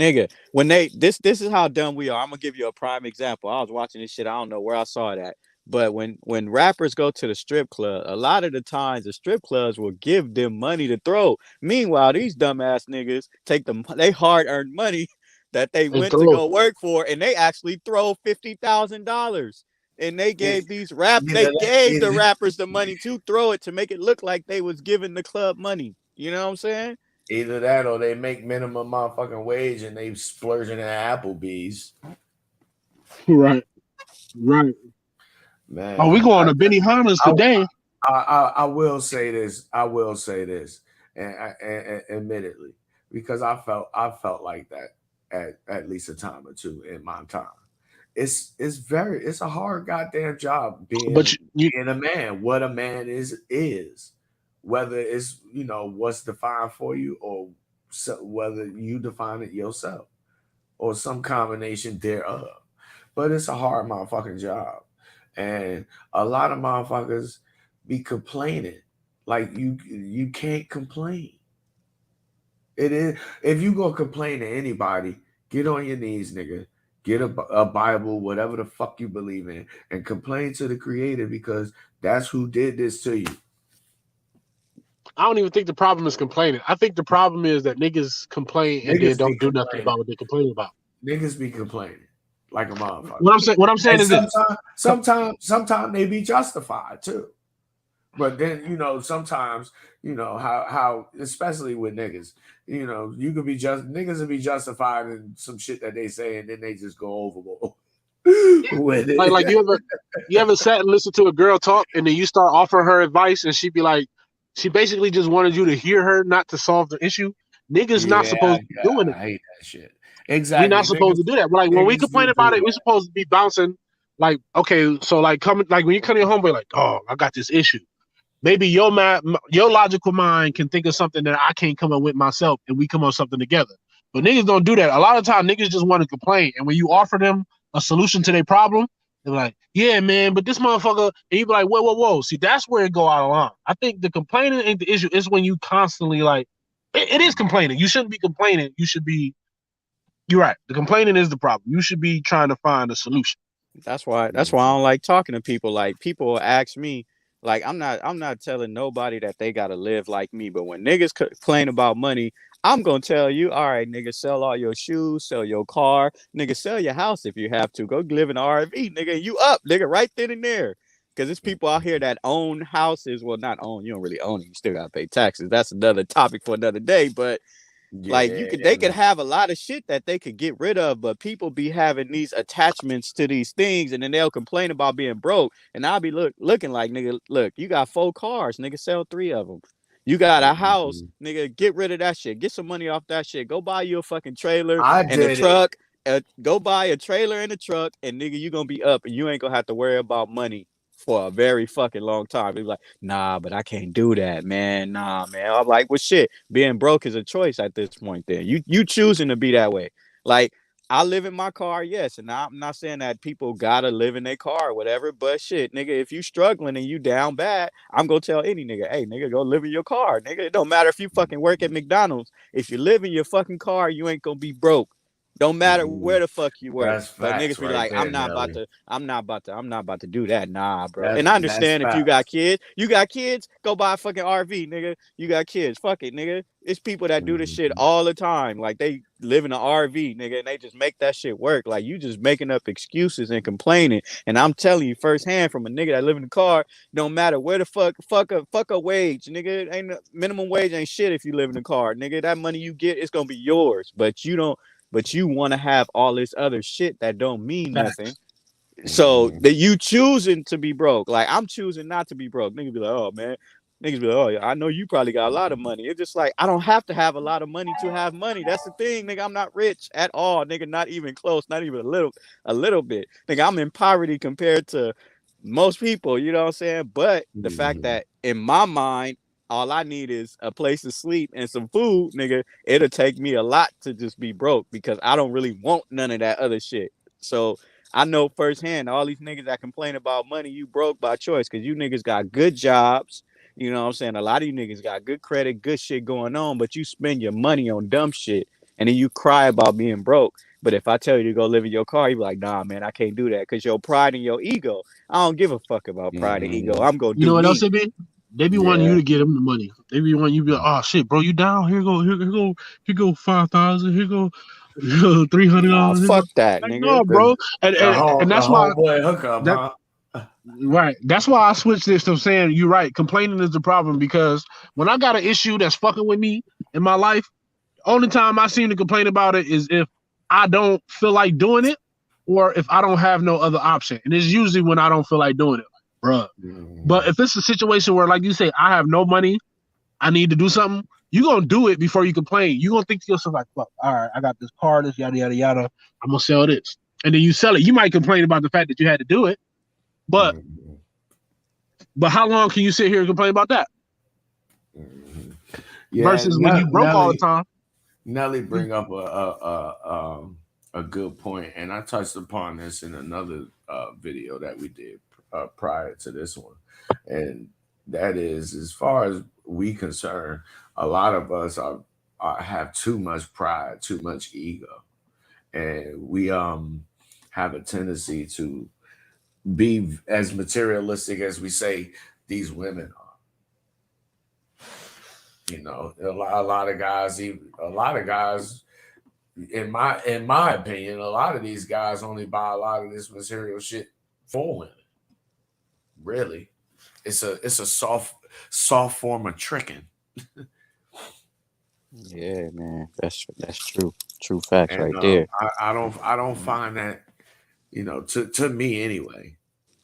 Nigga, when this is how dumb we are. I'm going to give you a prime example. I was watching this shit. I don't know where I saw it at. But when rappers go to the strip club, a lot of the times the strip clubs will give them money to throw. Meanwhile, these dumbass niggas take they hard-earned money that they went to go work for, and they actually throw $50,000. And they gave the rappers the money to throw it to make it look like they was giving the club money. You know what I'm saying? Either that or they make minimum motherfucking wage and they splurging at Applebee's. Right. Man, we going to Benihana's today. I will say this. And admittedly, because I felt like that at least a time or two in my time. It's a hard goddamn job being a man. What a man is whether it's what's defined for you or whether you define it yourself or some combination thereof. But it's a hard motherfucking job, and a lot of motherfuckers be complaining. Like you can't complain. It is, if you go complain to anybody, get on your knees, nigga. Get a Bible, whatever the fuck you believe in, and complain to the Creator, because that's who did this to you. I don't even think the problem is complaining. I think the problem is that niggas complain and then don't do nothing about what they complain about. Niggas be complaining like a motherfucker. What I'm saying is sometimes they be justified too. But then, sometimes, how especially with niggas, you could be niggas will be justified in some shit that they say, and then they just go overboard with it. Like you ever sat and listened to a girl talk, and then you start offering her advice, and she be like, she basically just wanted you to hear her, not to solve the issue. Niggas not supposed to be doing it. I hate that shit. Exactly. We're not supposed to do that. Like when we complain about it, we're supposed to be bouncing. Like, okay, so like when you come to your homeboy, like, oh, I got this issue. Maybe your logical mind can think of something that I can't come up with myself, and we come up with something together. But niggas don't do that. A lot of times niggas just want to complain, and when you offer them a solution to their problem, they're like, yeah, man, but this motherfucker, and you be like, whoa. See, that's where it go out of line. I think the complaining ain't the issue. It's when you constantly like, it is complaining. You shouldn't be complaining. You're right. The complaining is the problem. You should be trying to find a solution. That's why I don't like talking to people. Like, people ask me, like, I'm not telling nobody that they gotta live like me. But when niggas complain about money, I'm gonna tell you, all right, nigga, sell all your shoes, sell your car, nigga, sell your house if you have to. Go live in an RV, nigga, you up, nigga, right then and there. Because there's people out here that own houses. Well, not own, you don't really own it. You still gotta pay taxes. That's another topic for another day. But they could have a lot of shit that they could get rid of, but people be having these attachments to these things, and then they'll complain about being broke, and I'll be looking like, nigga, look, you got 4 cars, nigga, sell 3 of them. You got a house, nigga, get rid of that shit. Get some money off that shit. Go buy you a fucking trailer and a truck. Go buy a trailer and a truck, and nigga, you gonna be up, and you ain't gonna have to worry about money for a very fucking long time. Be like, nah, but I can't do that, man. Nah, man. I'm like, well, shit, being broke is a choice at this point. Then you choosing to be that way. Like, I live in my car, yes, and I'm not saying that people gotta live in their car or whatever, but shit, nigga, if you struggling and you down bad, I'm gonna tell any nigga, hey, nigga, go live in your car, nigga. It don't matter if you fucking work at McDonald's. If you live in your fucking car, you ain't gonna be broke. Don't matter where the fuck you work. But niggas be like, I'm not about to do that. Nah, bro. And I understand if you got kids, go buy a fucking RV, nigga. You got kids, fuck it, nigga. It's people that do this shit all the time. Like, they live in an RV, nigga, and they just make that shit work. Like, you just making up excuses and complaining. And I'm telling you firsthand from a nigga that live in the car, don't matter where the fuck a wage, nigga. Ain't minimum wage ain't shit if you live in the car, nigga. That money you get, it's gonna be yours. But you want to have all this other shit that don't mean nothing. So that you choosing to be broke. Like, I'm choosing not to be broke. Niggas be like, oh, man. Niggas be like, oh, I know you probably got a lot of money. It's just like, I don't have to have a lot of money to have money. That's the thing, nigga. I'm not rich at all, nigga. Not even close. Not even a little bit. Nigga, I'm in poverty compared to most people, you know what I'm saying? But the fact that in my mind, all I need is a place to sleep and some food, nigga, it'll take me a lot to just be broke, because I don't really want none of that other shit. So I know firsthand, all these niggas that complain about money, you broke by choice, because you niggas got good jobs. You know what I'm saying? A lot of you niggas got good credit, good shit going on, but you spend your money on dumb shit, and then you cry about being broke. But if I tell you to go live in your car, you be like, nah, man, I can't do that, because your pride and your ego. I don't give a fuck about pride and ego. I'm going to do You know what me. else it be? They be wanting you to get them the money. They be wanting you to be like, oh shit, bro, you down? Here go 5,000. Here go $300. Fuck that, like, nigga. No, bro. And that's why. Right. That's why I switched this to saying you're right. Complaining is the problem, because when I got an issue that's fucking with me in my life, only time I seem to complain about it is if I don't feel like doing it, or if I don't have no other option. And it's usually when I don't feel like doing it. Bruh. But if it's a situation where, like you say, I have no money, I need to do something, you gonna do it before you complain. You gonna think to yourself like, "Fuck, all right, I got this car, this yada yada yada. I'm gonna sell this," and then you sell it. You might complain about the fact that you had to do it, but how long can you sit here and complain about that? Yeah, versus when you broke all the time. Nelly bring up a good point, and I touched upon this in another video that we did prior to this one, and that is, as far as we concerned, a lot of us have too much pride, too much ego, and we have a tendency to be as materialistic as we say these women are. You know, a lot of guys, in my opinion, a lot of these guys only buy a lot of this material shit for women. Really, it's a soft form of tricking. Yeah, man, that's true facts And, right there. I don't find that, you know, to me anyway.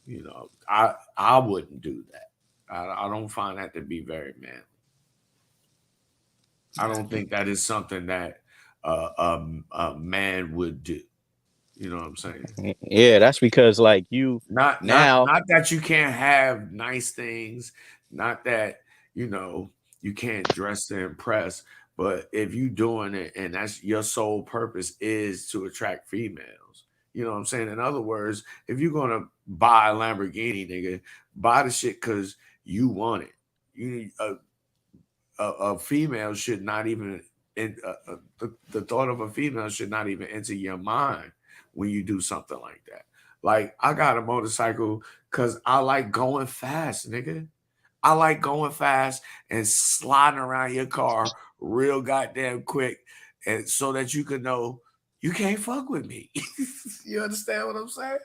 You know, I wouldn't do that. I don't find that to be very manly. I don't think that is something that a man would do. You know what I'm saying? Yeah, that's because like you Not now. that you can't have nice things, not that, you know, you can't dress to impress, but if you doing it and that's your sole purpose is to attract females, you know what I'm saying? In other words, if you're gonna buy a Lamborghini, nigga, buy the shit because you want it. You a female should not even the thought of a female should not even enter your mind when you do something like that. Like, I got a motorcycle because I like going fast, nigga. I like going fast and sliding around your car real goddamn quick, and so that you can know you can't fuck with me. You understand what I'm saying?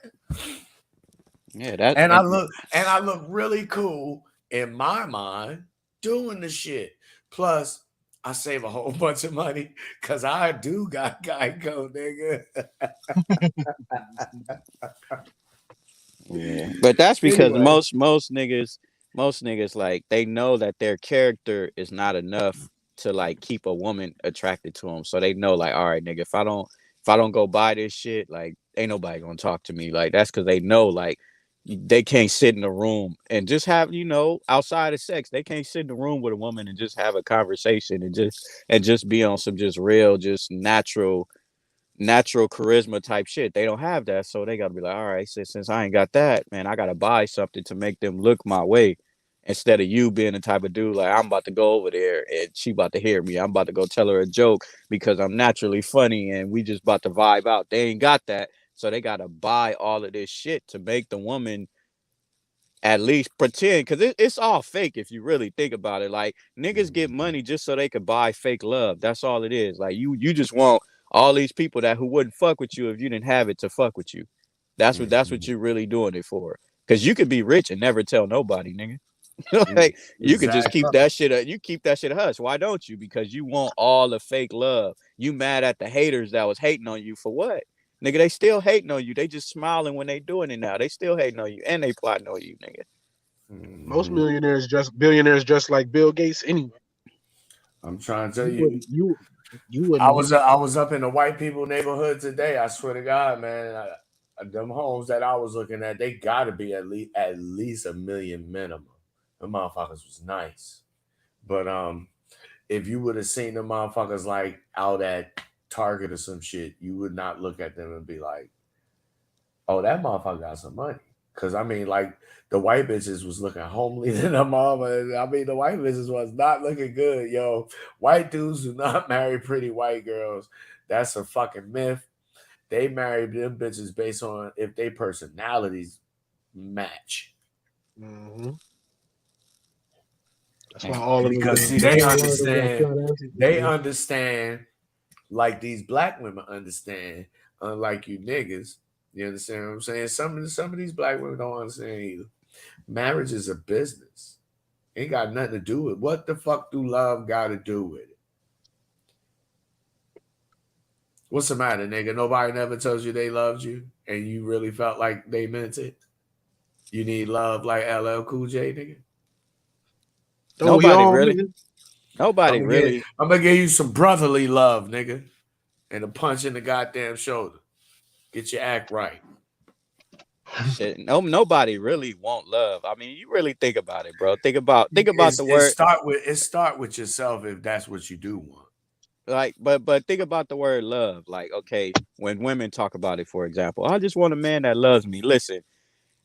Yeah, and I look really cool in my mind doing the shit. Plus, I save a whole bunch of money because I do got Geico, nigga. Yeah, but that's because Anyway. most niggas like they know that their character is not enough to like keep a woman attracted to them. So they know like, all right, nigga, if I don't go buy this shit, like ain't nobody gonna talk to me. Like that's because they know like they can't sit in a room and just have, you know, outside of sex, they can't sit in the room with a woman and just have a conversation and just be on some just real, just natural charisma type shit. They don't have that, so they gotta be like, all right, since I ain't got that, man, I gotta buy something to make them look my way, instead of you being the type of dude like, I'm about to go over there and she about to hear me. I'm about to go tell her a joke because I'm naturally funny and we just about to vibe out. They ain't got that, so they gotta buy all of this shit to make the woman at least pretend, because it's all fake if you really think about it. Like niggas get money just so they could buy fake love. That's all it is. Like you just want all these people who wouldn't fuck with you if you didn't have it to fuck with you. That's what you're really doing it for. Because you could be rich and never tell nobody, nigga. Like you could just keep that shit. You keep that shit hush. Why don't you? Because you want all the fake love. You mad at the haters that was hating on you for what? Nigga, they still hating on you. They just smiling when they doing it now. They still hating on you and they plotting on you, nigga. Most billionaires just like Bill Gates anyway. I'm trying to tell you. You wouldn't. I was up in the white people neighborhood today. I swear to God, man. Them homes that I was looking at, they got to be at least $1 million minimum. The motherfuckers was nice, but if you would have seen the motherfuckers like out at Target or some shit, you would not look at them and be like, "Oh, that motherfucker got some money." Because I mean, like the white bitches was looking homely than the mama. I mean, the white bitches was not looking good, yo. White dudes do not marry pretty white girls. That's a fucking myth. They marry them bitches based on if their personalities match. Mm-hmm. That's why all of them. Because see, they understand like these black women understand, unlike you niggas. You understand what I'm saying? Some of these black women don't understand either. Marriage is a business. Ain't got nothing to do with what the fuck do love got to do with it? What's the matter, nigga? Nobody never tells you they loved you and you really felt like they meant it. You need love like LL Cool J, nigga. Nobody really. Nobody really. I'm gonna give you some brotherly love, nigga, and a punch in the goddamn shoulder. Get your act right. Shit, nobody really want love. I mean, you really think about it, bro. Think about the word. Start with yourself if that's what you do want. Like, but think about the word love. Like, okay, when women talk about it, for example, I just want a man that loves me. Listen,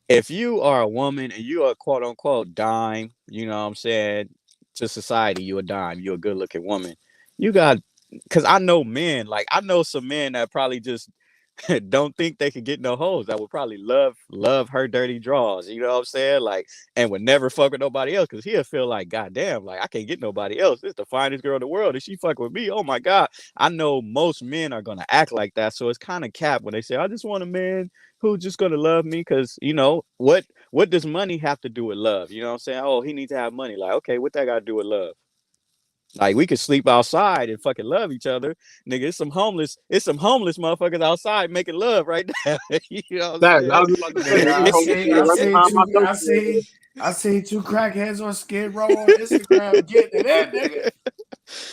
if you are a woman and you are quote unquote dime, you know what I'm saying, to society, you a dime, you a good looking woman. You got, because I know men, like I know some men that probably just don't think they could get no hoes that would probably love her dirty draws, you know what I'm saying? Like, and would never fuck with nobody else because he'll feel like, God damn, like I can't get nobody else. This is the finest girl in the world. If she fuck with me, oh my God. I know most men are gonna act like that. So it's kind of cap when they say, I just want a man who's just gonna love me, because you know, what does money have to do with love? You know what I'm saying? Oh, he needs to have money. Like, okay, what that gotta do with love? Like we could sleep outside and fucking love each other, nigga. It's some homeless motherfuckers outside making love right now. You know what I'm That I saying? was about to say, Nigga, nigga, you hope you right behind my dope. I seen two crackheads on Skid Row on Instagram getting it in, nigga.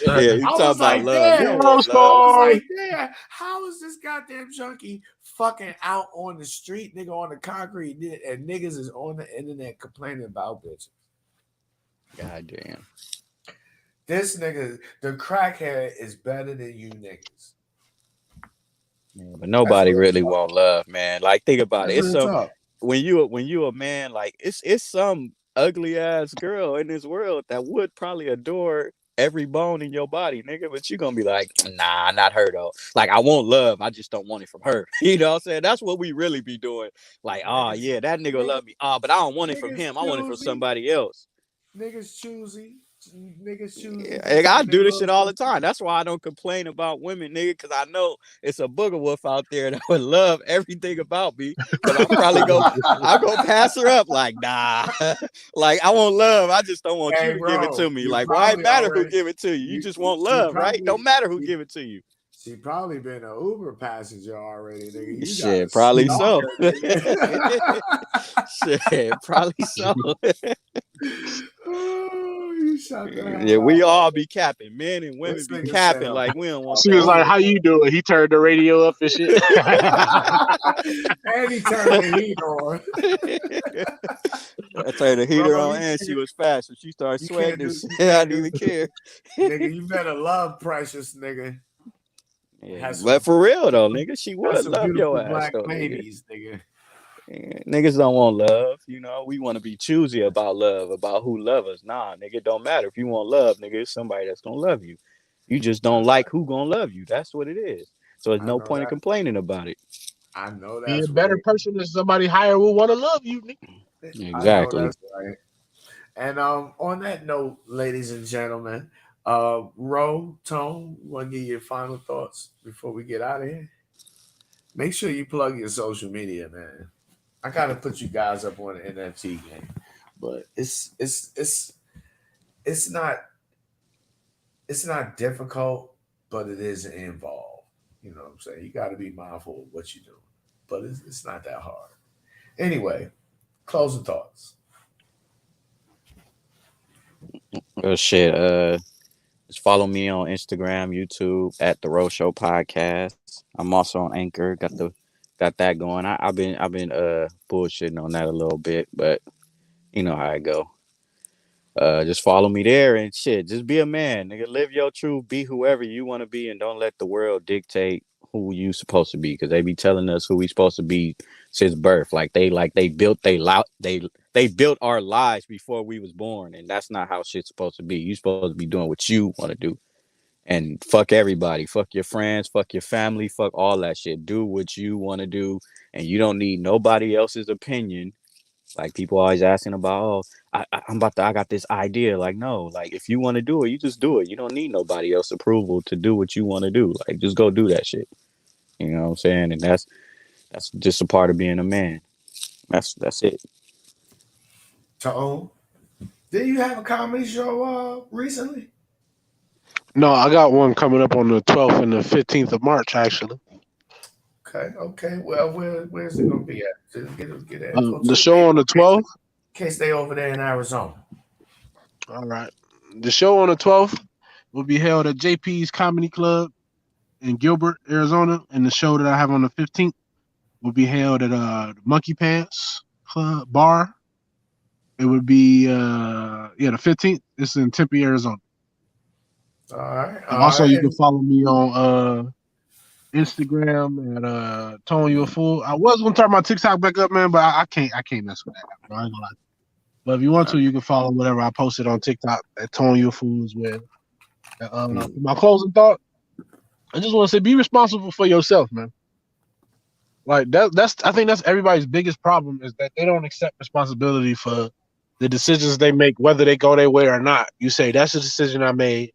Yeah, you I talking was about like, love. You damn. don't Hero want love. I was story. like, damn, how is this goddamn junkie fucking out on the street, nigga, on the concrete, and niggas is on the internet complaining about bitches? God damn. This nigga, the crackhead is better than you niggas. Yeah, but nobody really want love, man. Like think about it. That's It's real some talk. when you a man, like it's some ugly ass girl in this world that would probably adore every bone in your body, nigga. But you gonna be like, nah, not her though. Like I want love, I just don't want it from her. You know what I'm saying? That's what we really be doing. Like, oh Niggas, yeah, that nigga love me. Oh, but I don't want it from niggas him. I want it from choosy. somebody else. Niggas choosy. Niggas choosy. Yeah, I do this shit all the Little time. That's why I don't complain about women, nigga, because I know it's a booger wolf out there that would love everything about me. But I'm gonna pass her up like, nah. Like I want love. I just don't want you Hey, to give it bro, to me. you Like, why it probably matter who already give it to you? You you just want she love, right? probably Don't matter who she, give it to you. she probably been an Uber passenger already, nigga. You got a Shit, probably so. stalker, nigga. Shit, probably so. Oh, you shut the Yeah, hell we up. all be capping. Men and women This be nigga said capping like we don't want She that was like, shit. "How you doing?" He turned the radio up and shit. and he turned the heat on. I turned the heater Bro, on and she was fast, so she started you sweating can't and do shit. you I can't didn't do even care. nigga, you better love Precious, nigga. Yeah, Has but some for real though, nigga, she has would some love your beautiful ass black though, nigga. babies, nigga. Yeah, niggas don't want love, you know. We want to be choosy about love, about who love us. Nah, nigga, it don't matter if you want love, nigga. It's somebody that's gonna love you. You just don't That's right. like who gonna love you. That's what it is. So there's I no know point in that. complaining about it. I know Be a that's better right. person than somebody higher will want to love you, nigga. I know Exactly. that's right. And on that note, ladies and gentlemen, Roe, Tone, want to give your final thoughts before we get out of here? Make sure you plug your social media, man. I gotta put you guys up on the NFT game, but it's not difficult, but it is involved. You know what I'm saying? You got to be mindful of what you do, but it's not that hard. Anyway, closing thoughts. Oh shit. Just follow me on Instagram, YouTube at the Roe Show Podcast. I'm also on Anchor. Got that going. I've been bullshitting on that a little bit, but you know how I go. Just follow me there and shit. Just be a man, nigga. Live your truth. Be whoever you want to be, and don't let the world dictate who you supposed to be. Because they be telling us who we supposed to be since birth. They built they built our lives before we was born, and that's not how shit's supposed to be. You supposed to be doing what you want to do. And fuck everybody. Fuck your friends. Fuck your family. Fuck all that shit. Do what you want to do, and you don't need nobody else's opinion. Like people always asking about, oh, I got this idea. Like, no, like if you want to do it, you just do it. You don't need nobody else's approval to do what you want to do. Like, just go do that shit. You know what I'm saying? And that's just a part of being a man. That's it. Tone, did you have a comedy show recently? No, I got one coming up on the 12th and the 15th of March, actually. Okay. Well, where's it gonna be at? Just get that info to The the show on people the 12th. in case they over there in Arizona. All right. The show on the 12th will be held at JP's Comedy Club in Gilbert, Arizona, and the show that I have on the 15th will be held at Monkey Pants Club Bar. It would be the 15th. It's in Tempe, Arizona. All right. And also, you can follow me on Instagram at ToneYouAFool. I was gonna turn my TikTok back up, man, but I can't mess with that, bro. I ain't gonna lie. But if you want to, you can follow whatever I posted on TikTok at ToneYouAFool as well. For my closing thought, I just want to say, be responsible for yourself, man. Like that's I think that's everybody's biggest problem, is that they don't accept responsibility for the decisions they make, whether they go their way or not. You say, that's a decision I made.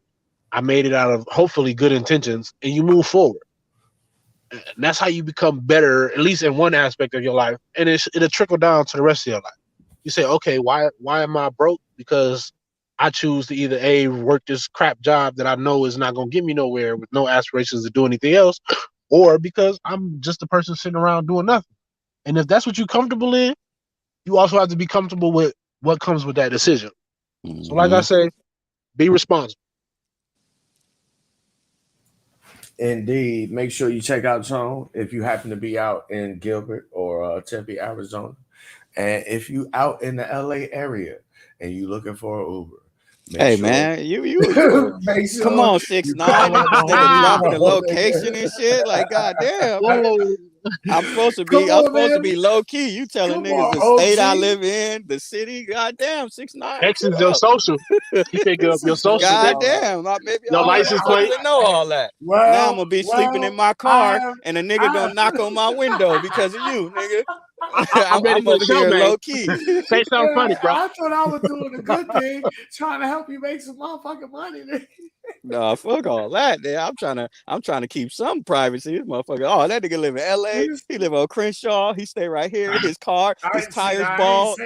I made it out of hopefully good intentions, and you move forward. And that's how you become better, at least in one aspect of your life, and it'll trickle down to the rest of your life. You say, okay, why am I broke? Because I choose to either A, work this crap job that I know is not gonna get me nowhere with no aspirations to do anything else, or because I'm just a person sitting around doing nothing. And if that's what you're comfortable in, you also have to be comfortable with what comes with that decision. So like I say, be responsible. Indeed. Make sure you check out Tone if you happen to be out in Gilbert or Tempe, Arizona. And if you out in the LA area and you looking for an Uber, hey man, you come on, 6ix9ine. Nigga dropping the location and shit. Like, goddamn. I'm supposed to be low key. You telling niggas the state I live in, the city. Goddamn, 6ix9ine. X is your social. You picking up your social. Goddamn, maybe your license plate. I know all that. Well, now I'm gonna be sleeping in my car, and a nigga gonna knock on my window because of you, nigga. I'm over here low key. Say something funny, bro. I thought I was doing a good thing, trying to help you make some motherfucking money. No, fuck all that. Man. I'm trying to keep some privacy. This motherfucker. Oh, that nigga live in LA. He live on Crenshaw. He stay right here. His car, his tires bald.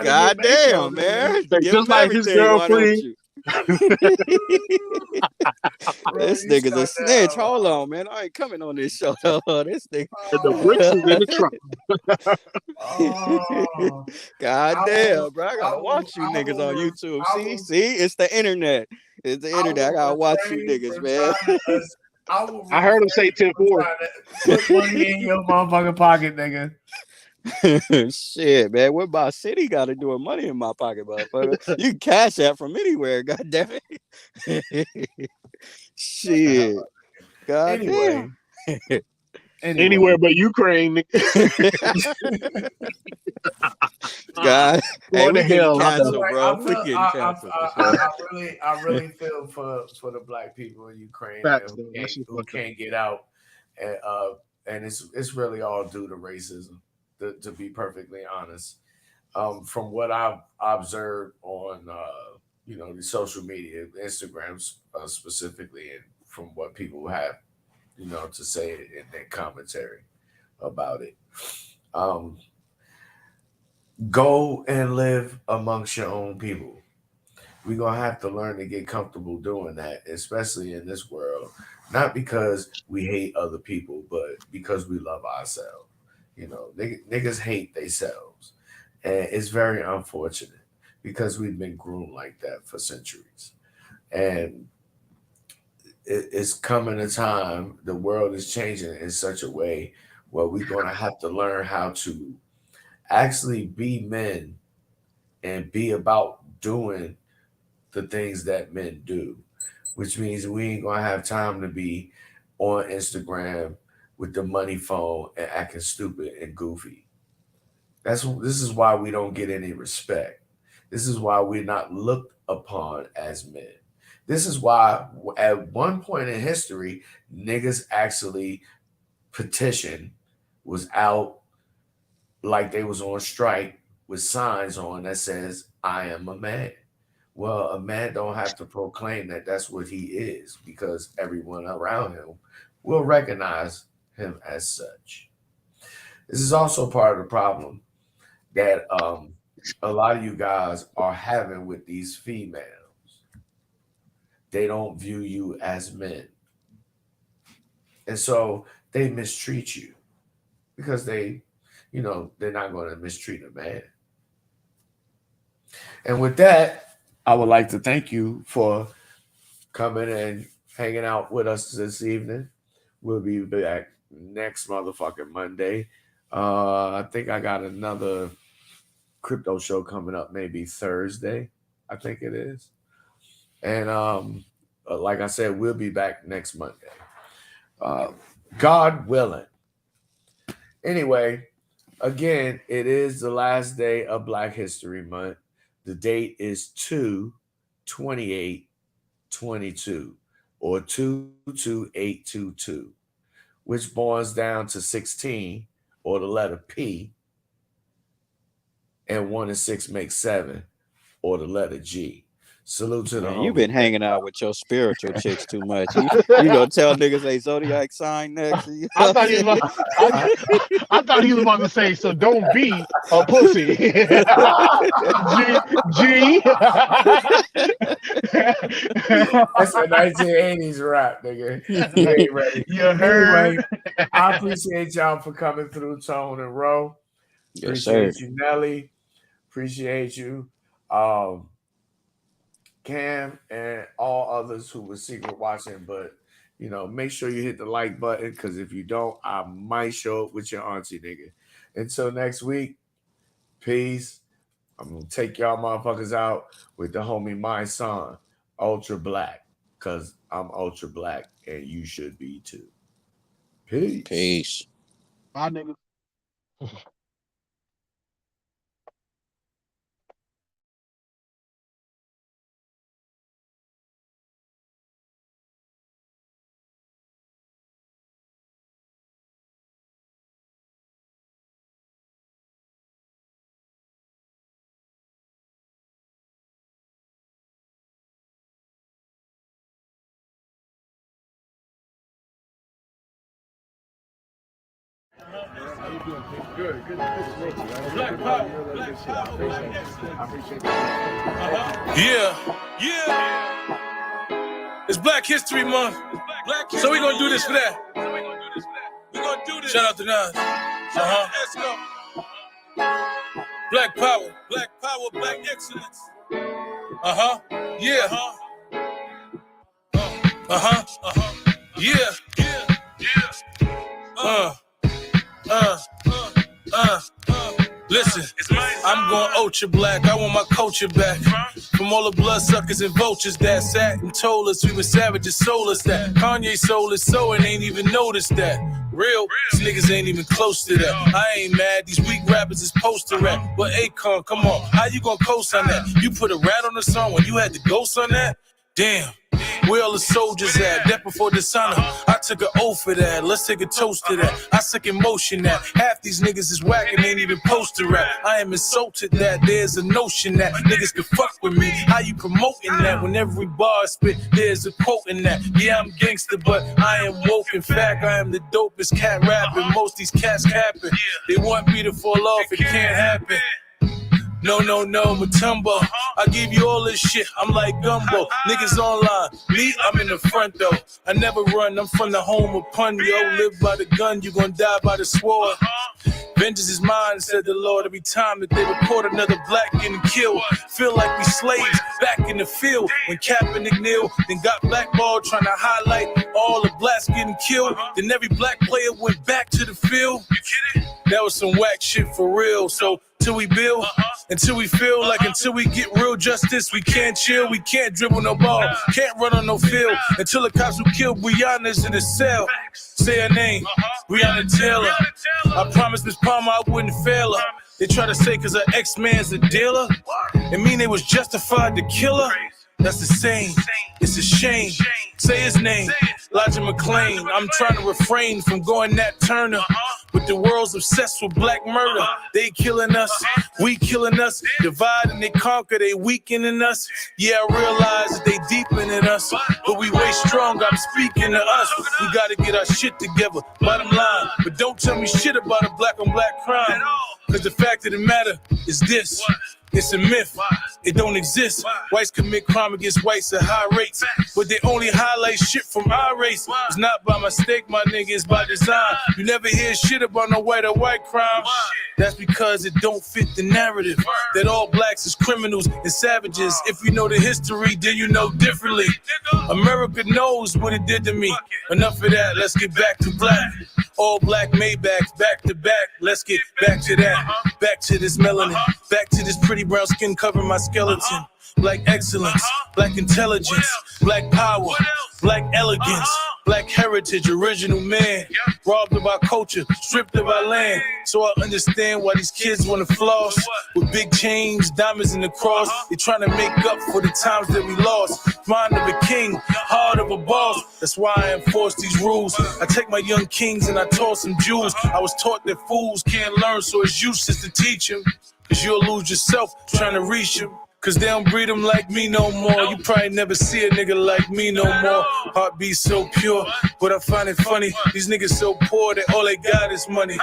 God damn, man. Just like his girlfriend. This nigga's a snitch. Hold on, man. I ain't coming on this show. This nigga. The bricks is in the trunk. God damn, bro. I gotta watch you niggas on YouTube. See, it's the internet. It's the internet. I gotta watch you niggas, man. I heard him say 10-4. Put money in your motherfucking pocket, nigga. Shit, man. What my city got to do with money in my pocket, motherfucker? You can cash that from anywhere, goddamn it. Shit. Goddamn. Anywhere but Ukraine. God, hey, we hell, canceled, bro. We getting canceled. I really feel for the black people in Ukraine who can't get out, and it's really all due to racism. To be perfectly honest, from what I've observed on the social media, Instagram specifically, and from what people have to say in their commentary about it, go and live amongst your own people. We're gonna have to learn to get comfortable doing that, especially in this world, not because we hate other people, but because we love ourselves. Niggas hate themselves, and it's very unfortunate because we've been groomed like that for centuries. And it's coming a time, the world is changing in such a way where we're going to have to learn how to actually be men and be about doing the things that men do, which means we ain't going to have time to be on Instagram with the money phone and acting stupid and goofy. This is why we don't get any respect. This is why we're not looked upon as men. This is why at one point in history, niggas actually petition was out like they was on strike with signs on that says, I am a man. Well, a man don't have to proclaim that that's what he is, because everyone around him will recognize him as such. This is also part of the problem that a lot of you guys are having with these females. They don't view you as men. And so they mistreat you because they're not going to mistreat a man. And with that, I would like to thank you for coming and hanging out with us this evening. We'll be back next motherfucking Monday. I think I got another crypto show coming up maybe Thursday, I think it is. And like I said, we'll be back next Monday. God willing. Anyway, again, it is the last day of Black History Month. The date is 2/28/22 or 22822, which boils down to 16 or the letter P, and 1 and 6 make 7 or the letter G. Salute to the Man, you've been hanging out with your spiritual chicks too much. You gonna tell niggas they zodiac sign next? I thought he was about to say, so don't be a pussy. G. That's a 1980s rap, nigga. You ain't ready. You heard. Anyway, I appreciate y'all for coming through, Tone and Roe. Yes, Appreciate sir. you, Nelly. Appreciate you. Cam and all others who were secret watching, but make sure you hit the like button, because if you don't, I might show up with your auntie, nigga. Until next week, peace. I'm gonna take y'all motherfuckers out with the homie my son, Ultra Black, because I'm Ultra Black and you should be too. Peace. Bye, nigga. Good. Black power. I appreciate that. Yeah. It's Black History Month. So we're gonna do this for that. We're gonna do this. Shout out to Nas. Let's go. Black power, black excellence. Yeah. Yeah. Listen, I'm going ultra black. I want my culture back. From all the bloodsuckers and vultures that sat and told us we were savages, soulless. That Kanye soul is so and ain't even noticed that. Real, these niggas ain't even close to that. I ain't mad, these weak rappers is poster rap. But Akon, come on, how you gonna co-sign that? You put a rat on the song when you had to ghost on that? Damn. Where all the soldiers at? Death before dishonor. I took an oath for that. Let's take a toast to that. I second motion that half these niggas is whack and ain't even poster rap. I am insulted that there's a notion that niggas can fuck with me. How you promoting that when every bar I spit there's a quote in that? Yeah, I'm gangster, but I am woke. In fact, I am the dopest cat rapping. Most these cats capping. They want me to fall off. It can't happen. No, Matumbo. I give you all this shit, I'm like gumbo. Niggas online, me, I'm in the front though. I never run, I'm from the home of pun, yo. Live by the gun, you gon' die by the sword. Vengeance is mine, said the Lord. Every time that they report another black getting killed, feel like we slaves back in the field. When Kaepernick kneel, then got blackballed, trying to highlight all the blacks getting killed. Then every black player went back to the field. That was some whack shit for real. So till we build, until we feel like, until we get real justice, we can't chill, we can't dribble no ball, can't run on no field, until the cops who killed Breonna's in the cell. Say her name, Breonna Taylor. I promised Miss Palmer I wouldn't fail her. They try to say cause her ex-man's a dealer, it mean they was justified to kill her. That's the same, it's a shame. Say his name, Elijah McClain. I'm trying to refrain from going Nat Turner. But the world's obsessed with black murder. They killing us, we killing us. Divide and they conquer, they weakening us. Yeah, I realize that they deepening us, but we way stronger, I'm speaking to us. We gotta get our shit together, bottom line. But don't tell me shit about a black on black crime, cause the fact of the matter is this. It's a myth. It don't exist. Whites commit crime against whites at high rates, but they only highlight shit from our race. It's not by mistake, my nigga, it's by design. You never hear shit about no white or white crime. That's because it don't fit the narrative that all blacks is criminals and savages. If you know the history, then you know differently. America knows what it did to me. Enough of that, let's get back to black. All black Maybachs, back to back. Let's get back to that. Back to this melanin. Back to this pretty brown skin covering my skeleton. Black excellence, black intelligence, black power, black elegance, black heritage, original man. Robbed of our culture, stripped of our land. So I understand why these kids want to floss with big chains, diamonds in the cross. They trying to make up for the times that we lost. Mind of a king, heart of a boss. That's why I enforce these rules. I take my young kings and I toss some jewels. I was taught that fools can't learn, so it's useless to teach them. Cause you'll lose yourself trying to reach them. Cause they don't breed them like me no more. You probably never see a nigga like me no more. Heartbeat so pure, but I find it funny. These niggas so poor that all they got is money.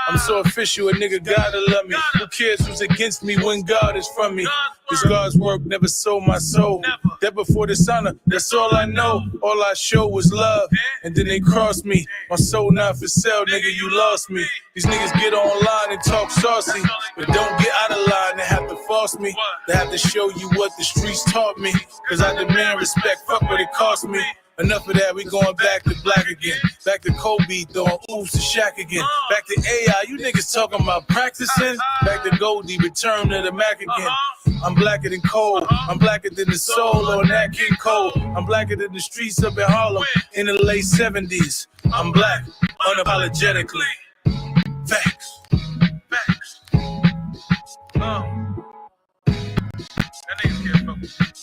I'm so official, a nigga gotta love me. Who cares who's against me when God is from me? Cause God's work never sold my soul. That before dishonor, that's all I know. All I show was love, and then they crossed me. My soul not for sale, nigga, you lost me. These niggas get online and talk saucy, but don't get out of line, they have to force me. They have to show you what the streets taught me. Cause I demand respect, fuck what it cost me. Enough of that, we going back to black again. Back to Kobe, throwing oops to Shaq again. Back to AI, you niggas talking about practicing. Back to Goldie, return to the Mac again. I'm blacker than coal, I'm blacker than the soul on that King Cole. I'm blacker than the streets up in Harlem in the late 70s. I'm black, unapologetically. Facts. Facts. That niggas can't fuck with me.